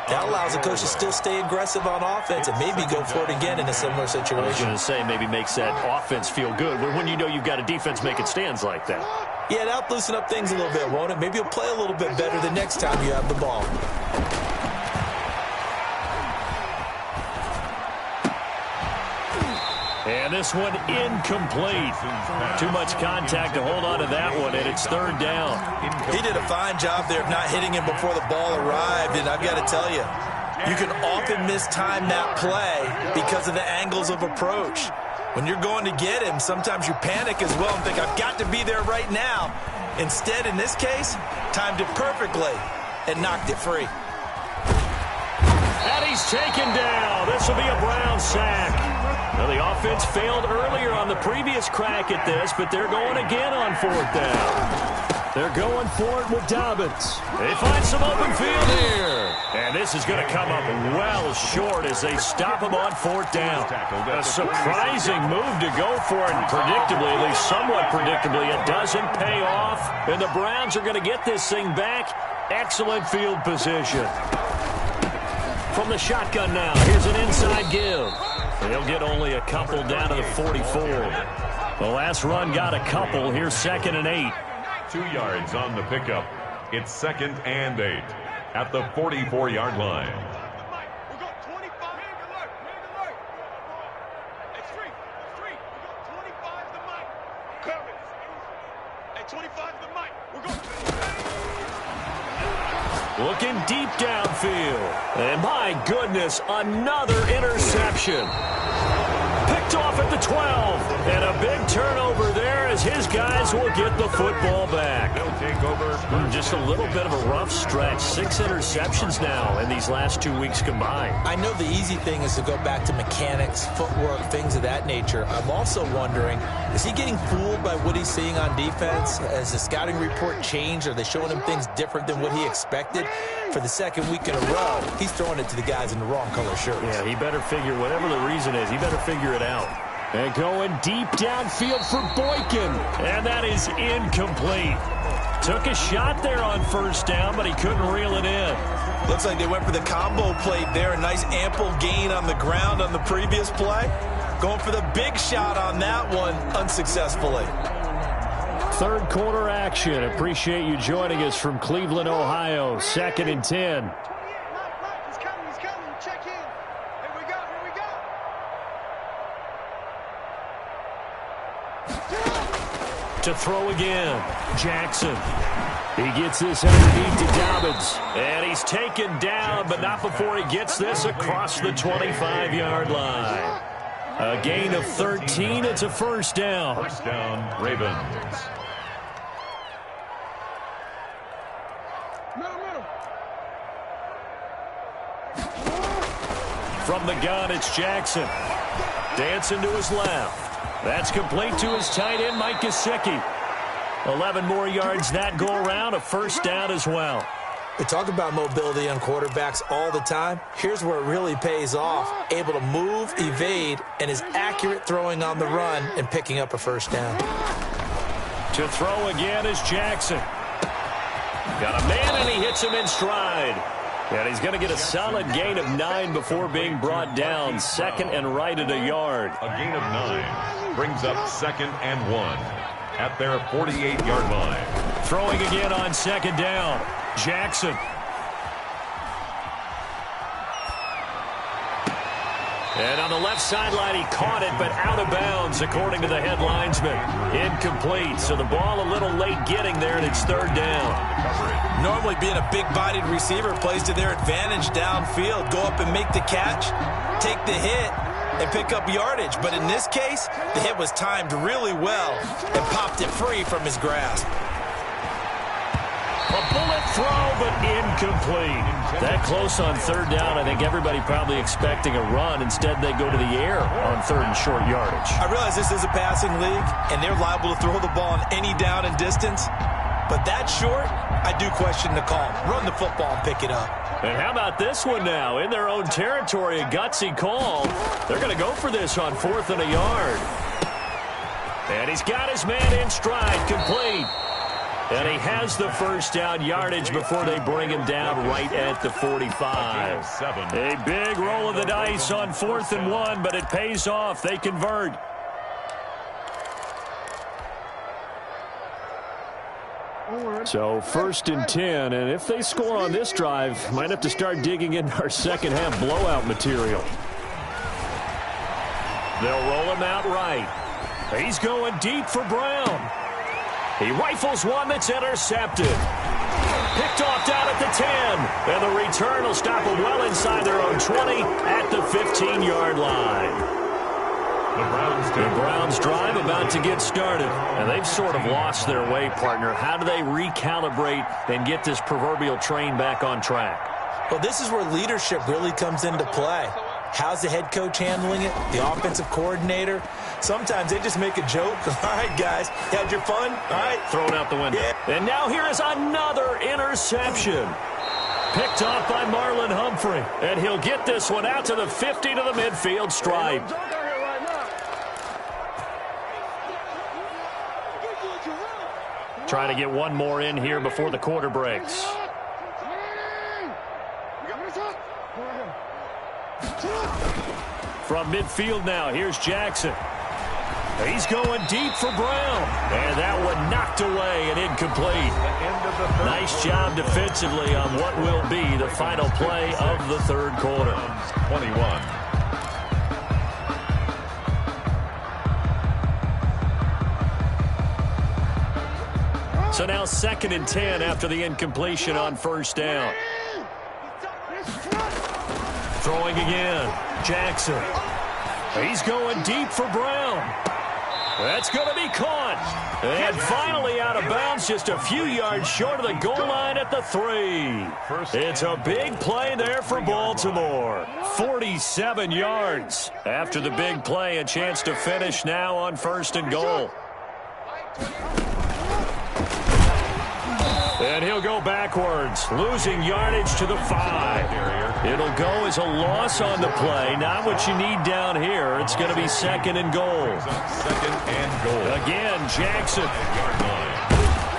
[SPEAKER 4] that allows the coach to still stay aggressive on offense and maybe go for it again in a similar situation.
[SPEAKER 2] I was going to say maybe makes that offense feel good, but when you know you've got a defense making stands like that.
[SPEAKER 4] Yeah, that'll loosen up things a little bit, won't it? Maybe you'll play a little bit better the next time you have the ball.
[SPEAKER 2] And this one incomplete. Too much contact to hold on to that one, and it's 3rd down.
[SPEAKER 4] He did a fine job there of not hitting him before the ball arrived, and I've got to tell you, you can often mistime that play because of the angles of approach. When you're going to get him, sometimes you panic as well and think, I've got to be there right now. Instead, in this case, timed it perfectly and knocked it free.
[SPEAKER 2] And he's taken down. This will be a Brown sack. Now, the offense failed earlier on the previous crack at this, but they're going again on 4th down. They're going for it with Dobbins. They find some open field here. And this is going to come up well short as they stop him on 4th down. A surprising move to go for it, and predictably, at least somewhat predictably, it doesn't pay off. And the Browns are going to get this thing back. Excellent field position. From the shotgun now, here's an inside give. They'll get only a couple down to the 44. The last run got a couple. Here's 2nd and 8.
[SPEAKER 3] 2 yards on the pickup. It's 2nd and 8 at the 44-yard line.
[SPEAKER 5] We got 25. It's free. We got 25 the mic. Curtis. Hey, 25 the mic. We got.
[SPEAKER 2] Looking deep downfield. And my goodness, another interception. Picked off at the 12. And a big turnover there as his guys will get the football back.
[SPEAKER 3] They'll take over.
[SPEAKER 2] Just a little bit of a rough stretch. 6 interceptions now in these last 2 weeks combined.
[SPEAKER 4] I know the easy thing is to go back to mechanics, footwork, things of that nature. I'm also wondering, is he getting fooled by what he's seeing on defense? Has the scouting report changed? Are they showing him things different than what he expected? For the 2nd week in a row, he's throwing it to the guys in the wrong color shirts.
[SPEAKER 2] Yeah, he better figure, whatever the reason is, he better figure it out. And going deep downfield for Boykin. And that is incomplete. Took a shot there on 1st down, but he couldn't reel it in.
[SPEAKER 4] Looks like they went for the combo plate there. A nice ample gain on the ground on the previous play. going for the big shot on that one unsuccessfully.
[SPEAKER 2] Third quarter action. Appreciate you joining us from Cleveland, Ohio. 2nd and 10.
[SPEAKER 5] He's coming. Check in. Here we go.
[SPEAKER 2] To throw again, Jackson. He gets this underneath to Dobbins. And he's taken down, but not before he gets this across the 25-yard line. A gain of 13. It's a first down.
[SPEAKER 3] First down, Ravens.
[SPEAKER 2] From the gun, it's Jackson. Dancing to his left. That's complete to his tight end, Mike Gesicki. 11 more yards that go around, a first down as well.
[SPEAKER 4] We talk about mobility on quarterbacks all the time. Here's where it really pays off. Able to move, evade, and is accurate throwing on the run and picking up a first down.
[SPEAKER 2] To throw again is Jackson. Got a man, and he hits him in stride. And he's going to get a solid gain of 9 before being brought down. 2nd and right at a yard.
[SPEAKER 3] A gain of 9 brings up 2nd and 1 at their 48-yard line.
[SPEAKER 2] Throwing again on 2nd down. Jackson. And on the left sideline, he caught it, but out of bounds, according to the head linesman. Incomplete, so the ball a little late getting there, and it's 3rd down.
[SPEAKER 4] Normally being a big-bodied receiver plays to their advantage downfield. Go up and make the catch, take the hit, and pick up yardage. But in this case, the hit was timed really well and popped it free from his grasp.
[SPEAKER 2] A bullet throw, but incomplete. That close on 3rd down, I think everybody probably expecting a run. Instead, they go to the air on 3rd and short yardage.
[SPEAKER 4] I realize this is a passing league, and they're liable to throw the ball on any down and distance. But that short, I do question the call. Run the football and pick it up.
[SPEAKER 2] And how about this one now? In their own territory, a gutsy call. They're going to go for this on 4th and a yard. And he's got his man in stride, complete. And he has the first down yardage before they bring him down right at the 45. A big roll of the dice on 4th and 1, but it pays off. They convert. So 1st and 10, and if they score on this drive, might have to start digging into our second half blowout material. They'll roll him out right. He's going deep for Brown. He rifles one that's intercepted. Picked off down at the 10. And the return will stop them well inside their own 20 at the 15-yard line. The Browns drive about to get started. And they've sort of lost their way, partner. How do they recalibrate and get this proverbial train back on track?
[SPEAKER 4] Well, this is where leadership really comes into play. How's the head coach handling it? The offensive coordinator? Sometimes they just make a joke. All right, guys, you had your fun? All right.
[SPEAKER 2] Throw it out the window.
[SPEAKER 4] Yeah.
[SPEAKER 2] And now here is another interception. Picked off by Marlon Humphrey. And he'll get this one out to the 50 to the midfield stripe. Trying to get one more in here before the quarter breaks. From midfield now, here's Jackson. He's going deep for Brown. And that one knocked away and incomplete. Nice job defensively on what will be the final play of the 3rd quarter.
[SPEAKER 3] 21.
[SPEAKER 2] So now 2nd and 10 after the incompletion on 1st down. Throwing again. Jackson. He's going deep for Brown. That's going to be caught. And finally out of bounds, just a few yards short of the goal line at the 3. It's a big play there for Baltimore. 47 yards. After the big play, a chance to finish now on 1st and goal. And he'll go backwards, losing yardage to the 5. It'll go as a loss on the play. Not what you need down here. It's going to be 2nd and goal.
[SPEAKER 3] 2nd and goal.
[SPEAKER 2] Again, Jackson.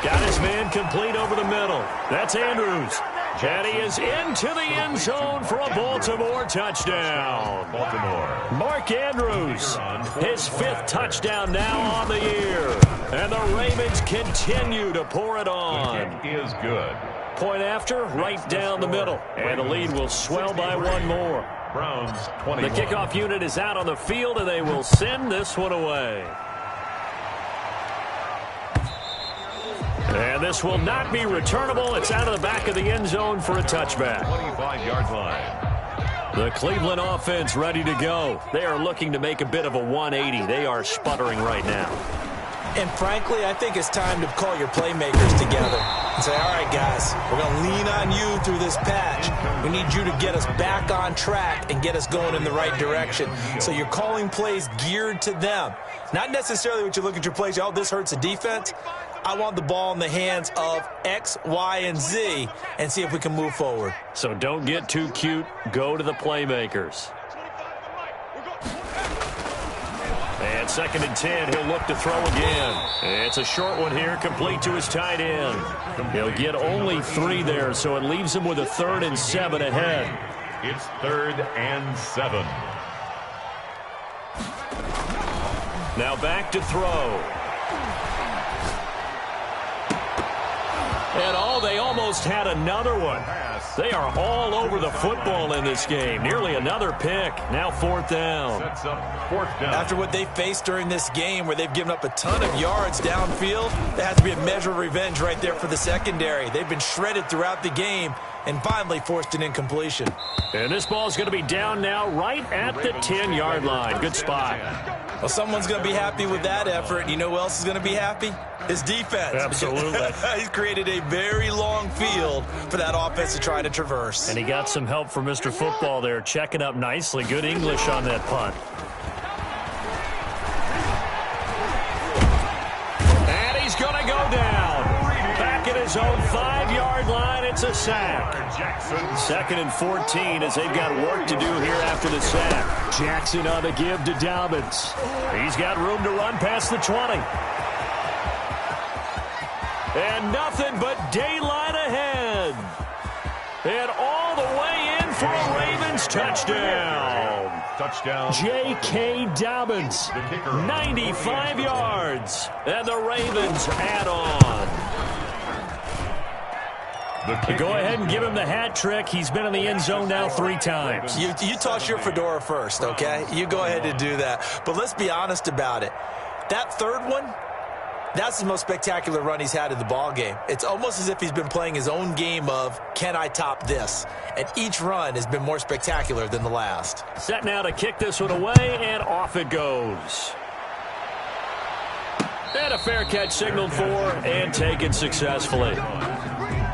[SPEAKER 2] Got his man complete over the middle. That's Andrews. And he is into the end zone for a Baltimore touchdown.
[SPEAKER 3] Baltimore.
[SPEAKER 2] Mark Andrews, his 5th touchdown now on the year. And the Ravens continue to pour it on.
[SPEAKER 3] The kick is good.
[SPEAKER 2] Point after, right down the middle. And the lead will swell by one more.
[SPEAKER 3] Browns 21.
[SPEAKER 2] The kickoff unit is out on the field, and they will send this one away. And this will not be returnable. It's out of the back of the end zone for a touchback.
[SPEAKER 3] 25-yard line.
[SPEAKER 2] The Cleveland offense ready to go. They are looking to make a bit of a 180. They are sputtering right now.
[SPEAKER 4] And frankly, I think it's time to call your playmakers together and say, all right, guys, we're going to lean on you through this patch. We need you to get us back on track and get us going in the right direction. So you're calling plays geared to them. Not necessarily what you look at your plays, oh, this hurts the defense. I want the ball in the hands of X, Y, and Z and see if we can move forward.
[SPEAKER 2] So don't get too cute. Go to the playmakers. And 2nd and 10, he'll look to throw again. It's a short one here, complete to his tight end. He'll get only 3 there, so it leaves him with a 3rd and 7 ahead.
[SPEAKER 3] It's 3rd and 7.
[SPEAKER 2] Now back to throw. And they almost had another one. They are all over the football in this game. Nearly another pick. Now 4th down.
[SPEAKER 3] Sets up 4th down.
[SPEAKER 4] After what they faced during this game where they've given up a ton of yards downfield, there has to be a measure of revenge right there for the secondary. They've been shredded throughout the game and finally forced an incompletion.
[SPEAKER 2] And this ball is going to be down now right at the 10-yard line. Good spot.
[SPEAKER 4] Well, someone's going to be happy with that effort. You know who else is going to be happy? His defense.
[SPEAKER 2] Absolutely.
[SPEAKER 4] He's created a very long field for that offense to try to traverse.
[SPEAKER 2] And he got some help from Mr. Football there, checking up nicely. Good English on that punt. And he's going to go down. Back at his own 5-yard line, it's a sack. 2nd and 14 as they've got work to do here after the sack. Jackson on the give to Dobbins. He's got room to run past the 20. And nothing but daylight ahead. And all the way in for a Ravens touchdown.
[SPEAKER 3] Touchdown.
[SPEAKER 2] J.K. Dobbins, 95 yards. And the Ravens add on. Go ahead and give him the hat trick. He's been in the end zone now 3 times.
[SPEAKER 4] You toss your fedora first, okay? You go ahead and do that. But let's be honest about it. That 3rd one, that's the most spectacular run he's had in the ball game. It's almost as if he's been playing his own game of, can I top this? And each run has been more spectacular than the last.
[SPEAKER 2] Set now to kick this one away, and off it goes. And a fair catch signaled for and taken successfully.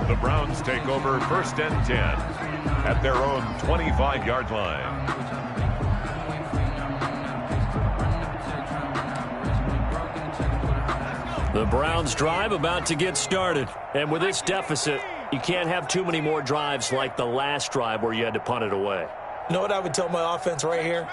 [SPEAKER 3] The Browns take over 1st and 10 at their own 25-yard line.
[SPEAKER 2] The Browns drive about to get started. And with this deficit, you can't have too many more drives like the last drive where you had to punt it away.
[SPEAKER 4] You know what I would tell my offense right here?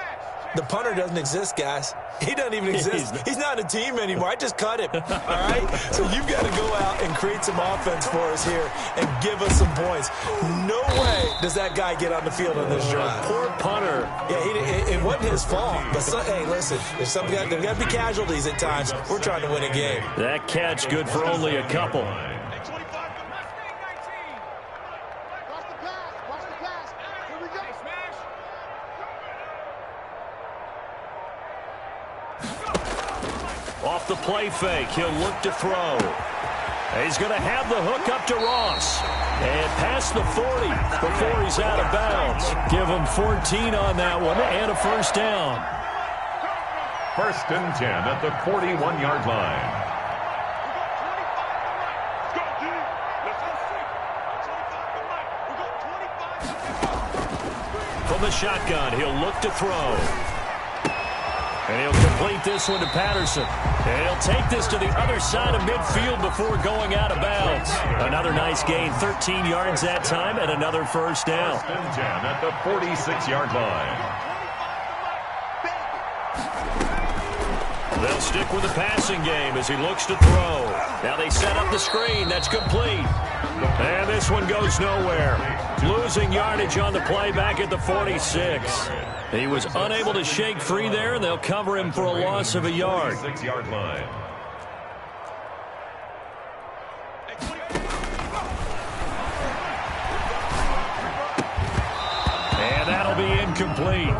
[SPEAKER 4] The punter doesn't exist, guys. He doesn't even exist. He's not a team anymore. I just cut him, all right? So you've got to go out and create some offense for us here and give us some points. No way does that guy get on the field on this drive.
[SPEAKER 2] Poor punter.
[SPEAKER 4] Yeah, it wasn't his fault. But, hey, listen, there's got to be casualties at times. We're trying to win a game.
[SPEAKER 2] That catch good for only a couple. Off the play fake, he'll look to throw. He's going to have the hook up to Ross. And past the 40 before he's out of bounds. Give him 14 on that one and a 1st down.
[SPEAKER 3] 1st and 10 at the 41-yard line.
[SPEAKER 2] From the shotgun, he'll look to throw. And he'll complete this one to Patterson. And he'll take this to the other side of midfield before going out of bounds. Another nice gain, 13 yards that time, and another 1st down.
[SPEAKER 3] 1st and 10 at the 46-yard line.
[SPEAKER 2] They'll stick with the passing game as he looks to throw. Now they set up the screen. That's complete. And this one goes nowhere. Losing yardage on the play back at the 46. He was unable to shake free there, and they'll cover him for a loss of a yard.
[SPEAKER 3] 6-yard line.
[SPEAKER 2] And that'll be incomplete.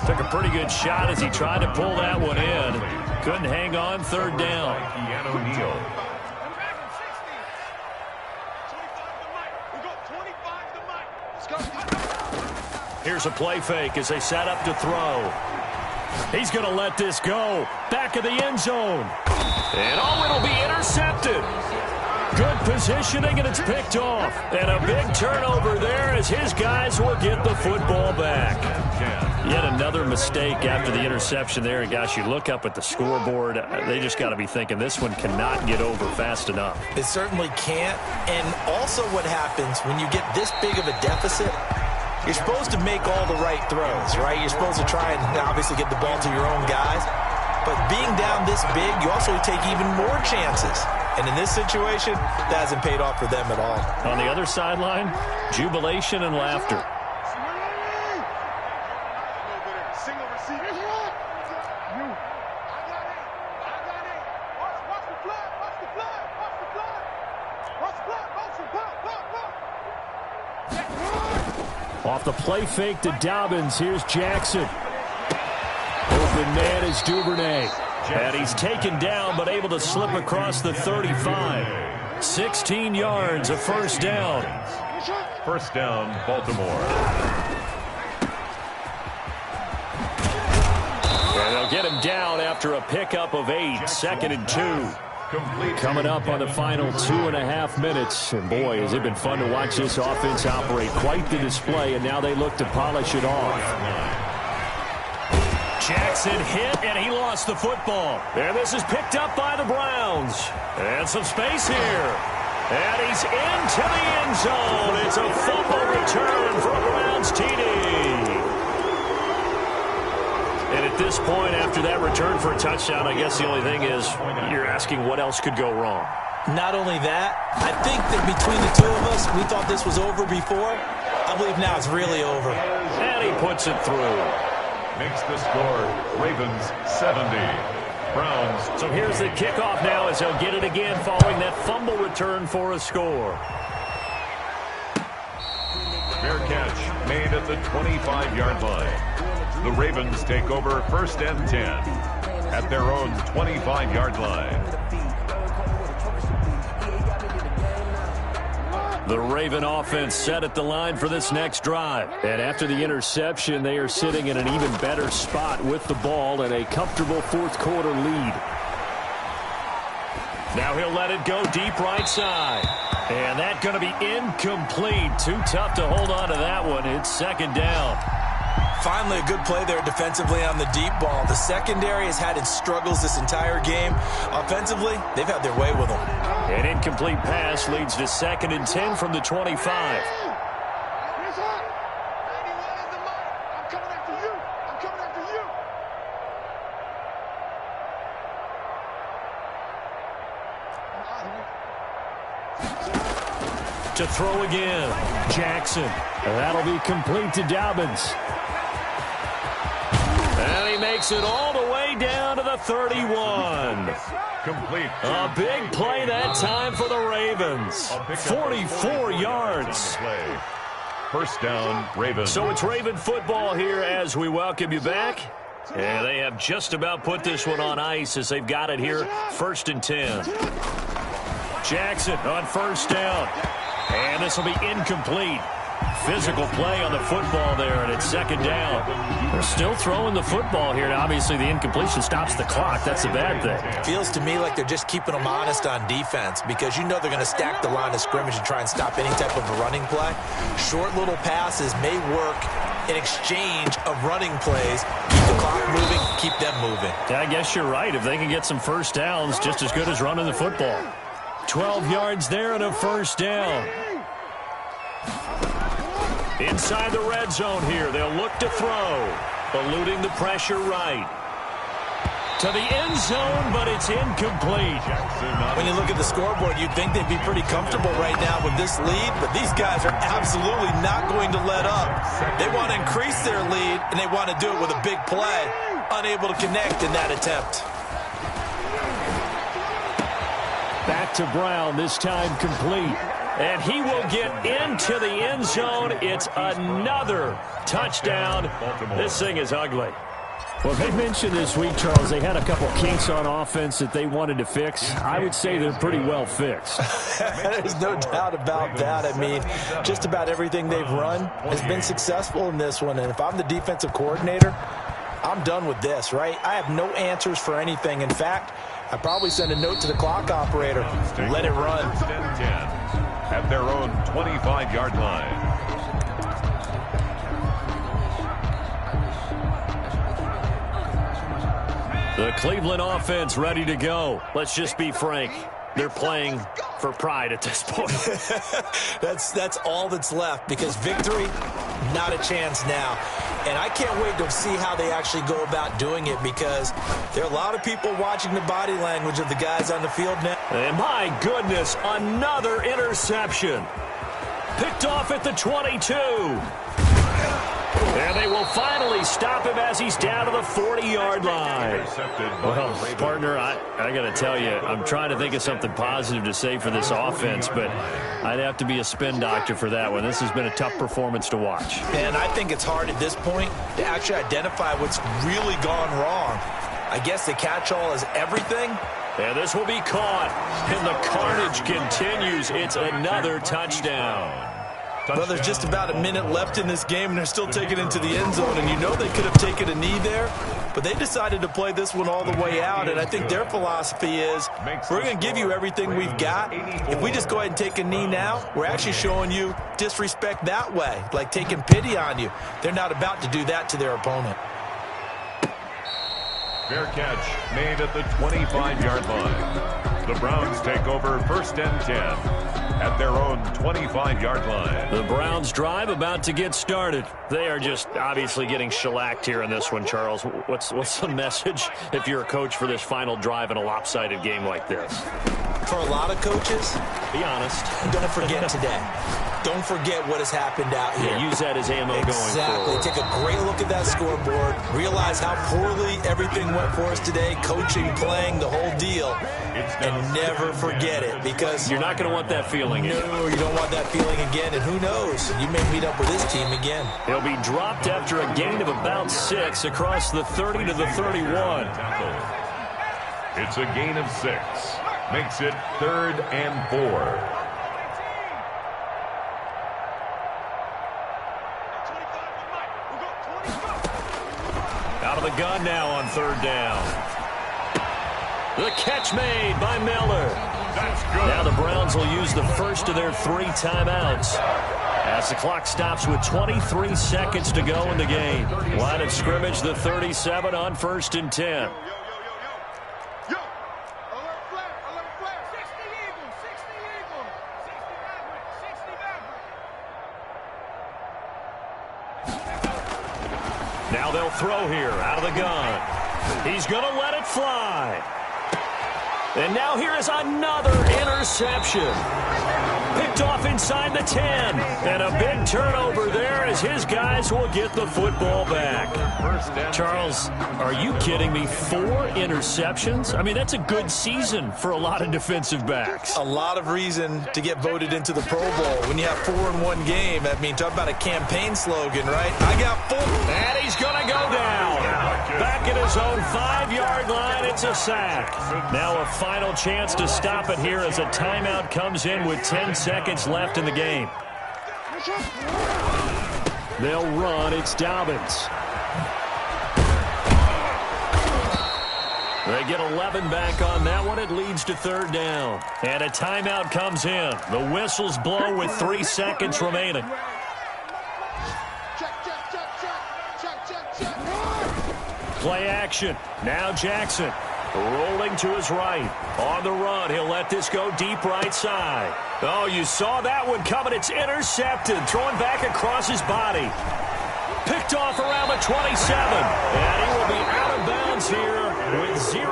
[SPEAKER 2] Took a pretty good shot as he tried to pull that one in. Couldn't hang on, third down. Here's a play fake as they set up to throw. He's going to let this go. Back of the end zone. And it'll be intercepted. Good positioning, and it's picked off. And a big turnover there as his guys will get the football back. Yet another mistake after the interception there. And, gosh, you look up at the scoreboard, they just got to be thinking this one cannot get over fast enough.
[SPEAKER 4] It certainly can't. And also what happens when you get this big of a deficit, you're supposed to make all the right throws, right? You're supposed to try and obviously get the ball to your own guys. But being down this big, you also take even more chances. And in this situation, that hasn't paid off for them at all.
[SPEAKER 2] On the other sideline, jubilation and laughter. Off the play fake to Dobbins, here's Jackson. Open man is Duvernay. And he's taken down but able to slip across the 35. 16 yards, a first down.
[SPEAKER 3] First down, Baltimore.
[SPEAKER 2] And they'll get him down after a pickup of 8, 2nd and 2. Coming up on the final 2.5 minutes. And boy, has it been fun to watch this offense operate. Quite the display, and now they look to polish it off. Jackson hit, and he lost the football. And this is picked up by the Browns. And some space here. And he's into the end zone. It's a fumble return for a Browns TD. And at this point, after that return for a touchdown, I guess the only thing is you're asking what else could go wrong.
[SPEAKER 4] Not only that, I think that between the two of us, we thought this was over before. I believe now it's really over.
[SPEAKER 2] And he puts it through.
[SPEAKER 3] Makes the score, Ravens 70. Browns.
[SPEAKER 2] So here's the kickoff now as they'll get it again following that fumble return for a score.
[SPEAKER 3] Fair catch made at the 25-yard line. The Ravens take over 1st and 10 at their own 25-yard line.
[SPEAKER 2] The Raven offense set at the line for this next drive. And after the interception, they are sitting in an even better spot with the ball and a comfortable fourth-quarter lead. Now he'll let it go deep right side. And that's going to be incomplete. Too tough to hold on to that one. It's 2nd down.
[SPEAKER 4] Finally, a good play there defensively on the deep ball. The secondary has had its struggles this entire game. Offensively, they've had their way with them.
[SPEAKER 2] An incomplete pass leads to 2nd and 10 from the 25. To throw again, Jackson. That'll be complete to Dobbins. And he makes it all the way down to the 31.
[SPEAKER 3] Complete.
[SPEAKER 2] A big play that time for the Ravens. 44 yards.
[SPEAKER 3] First down, Ravens.
[SPEAKER 2] So it's Raven football here as we welcome you back. And they have just about put this one on ice as they've got it here. 1st and 10. Jackson on 1st down. And this will be incomplete. Physical play on the football there, and it's 2nd down. They're still throwing the football here, and obviously the incompletion stops the clock. That's a bad thing.
[SPEAKER 4] Feels to me like they're just keeping them honest on defense because you know they're going to stack the line of scrimmage and try and stop any type of a running play. Short little passes may work in exchange of running plays. Keep the clock moving, keep them moving.
[SPEAKER 2] I guess you're right. If they can get some first downs, just as good as running the football. 12 yards there and a first down. Inside the red zone here, they'll look to throw. Eluding the pressure right. to the end zone, but it's incomplete.
[SPEAKER 4] When you look at the scoreboard, you'd think they'd be pretty comfortable right now with this lead, but these guys are absolutely not going to let up. They want to increase their lead, and they want to do it with a big play. Unable to connect in that attempt.
[SPEAKER 2] Back to Brown, this time complete. And he will get into the end zone. It's another touchdown. This thing is ugly.
[SPEAKER 6] Well, they mentioned this week, Charles, they had a couple kinks on offense that they wanted to fix. I would say they're pretty well fixed.
[SPEAKER 4] There's no doubt about that. I mean, just about everything they've run has been successful in this one. And if I'm the defensive coordinator, I'm done with this, right? I have no answers for anything. In fact, I'd probably send a note to the clock operator. Let it run.
[SPEAKER 3] At their own 25-yard line.
[SPEAKER 2] The Cleveland offense ready to go. Let's just be frank. They're playing for pride at this point.
[SPEAKER 4] That's all that's left, because victory, not a chance now. And I can't wait to see how they actually go about doing it, because there are a lot of people watching the body language of the guys on the field now.
[SPEAKER 2] And my goodness, another interception. Picked off at the 22. And they will finally stop him as he's down to the 40-yard line.
[SPEAKER 6] Well, partner, I got to tell you, I'm trying to think of something positive to say for this offense, but I'd have to be a spin doctor for that one. This has been a tough performance to watch.
[SPEAKER 4] And I think it's hard at this point to actually identify what's really gone wrong. I guess the catch-all is everything.
[SPEAKER 2] And this will be caught. And the carnage continues. It's another touchdown.
[SPEAKER 4] Well, there's just about a minute left in this game, and they're still taking it into the end zone. And you know they could have taken a knee there, but they decided to play this one all the way out. And I think their philosophy is, we're going to give you everything we've got. If we just go ahead and take a knee now, we're actually showing you disrespect that way, like taking pity on you. They're not about to do that to their opponent.
[SPEAKER 3] Fair catch made at the 25-yard line. The Browns take over 1st and 10 at their own 25-yard line.
[SPEAKER 2] The Browns drive about to get started. They are just obviously getting shellacked here in this one, Charles. What's the message if you're a coach for this final drive in a lopsided game like this?
[SPEAKER 4] For a lot of coaches,
[SPEAKER 2] be honest.
[SPEAKER 4] Don't forget today. Don't forget what has happened out here.
[SPEAKER 2] Yeah, use that as ammo going forward.
[SPEAKER 4] Exactly. Take a great look at that scoreboard. Realize how poorly everything went for us today. Coaching, playing, the whole deal. And never forget it, because
[SPEAKER 2] you're not going to want that feeling.
[SPEAKER 4] No, you don't want that feeling again. And who knows? You may meet up with this team again.
[SPEAKER 2] He'll be dropped after a gain of about 6 across the 30 to the 31.
[SPEAKER 3] It's a gain of 6. Makes it 3rd and 4.
[SPEAKER 2] Out of the gun now on 3rd down. The catch made by Miller.
[SPEAKER 3] That's good.
[SPEAKER 2] Now the Browns will use the first of their 3 timeouts as the clock stops with 23 seconds to go in the game. Line of scrimmage, the 37 on 1st and 10. Now they'll throw here out of the gun. He's going to let it fly. And now here is another interception. Picked off inside the 10. And a big turnover there as his guys will get the football back. Charles, are you kidding me? 4 interceptions? I mean, that's a good season for a lot of defensive backs.
[SPEAKER 4] A lot of reason to get voted into the Pro Bowl. When you have 4 in one game, I mean, talk about a campaign slogan, right? I got 4.
[SPEAKER 2] And he's going to go down. Back at his own 5-yard line, it's a sack. Now a final chance to stop it here as a timeout comes in with 10 seconds left in the game. They'll run. It's Dobbins. They get 11 back on that one. It leads to 3rd down. And a timeout comes in. The whistles blow with 3 seconds remaining. Play action. Now Jackson rolling to his right. On the run. He'll let this go deep right side. Oh, you saw that one coming. It's intercepted. Throwing back across his body. Picked off around the 27. And he will be out of bounds here with 0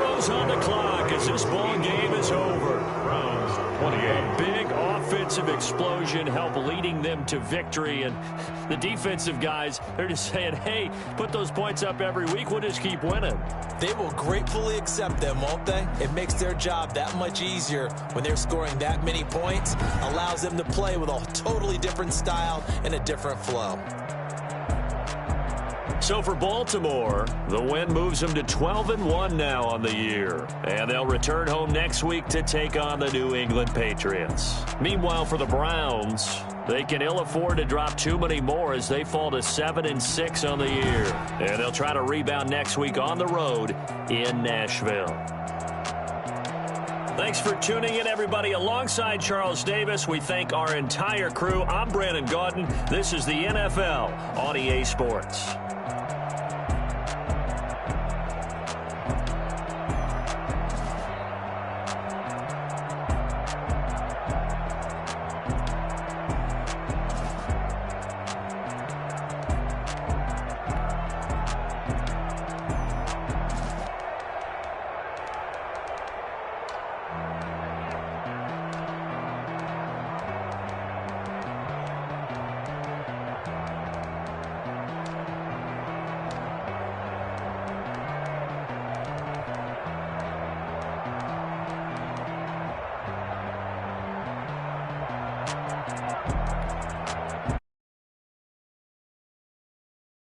[SPEAKER 2] This ball game is over.
[SPEAKER 3] Browns 28.
[SPEAKER 2] A big offensive explosion helped leading them to victory. And the defensive guys, they're just saying, hey, put those points up every week. We'll just keep winning.
[SPEAKER 4] They will gratefully accept them, won't they? It makes their job that much easier when they're scoring that many points. Allows them to play with a totally different style and a different flow.
[SPEAKER 2] So for Baltimore, the win moves them to 12-1 now on the year. And they'll return home next week to take on the New England Patriots. Meanwhile, for the Browns, they can ill afford to drop too many more as they fall to 7-6 on the year. And they'll try to rebound next week on the road in Nashville. Thanks for tuning in, everybody. Alongside Charles Davis, we thank our entire crew. I'm Brandon Gaudin. This is the NFL on EA Sports.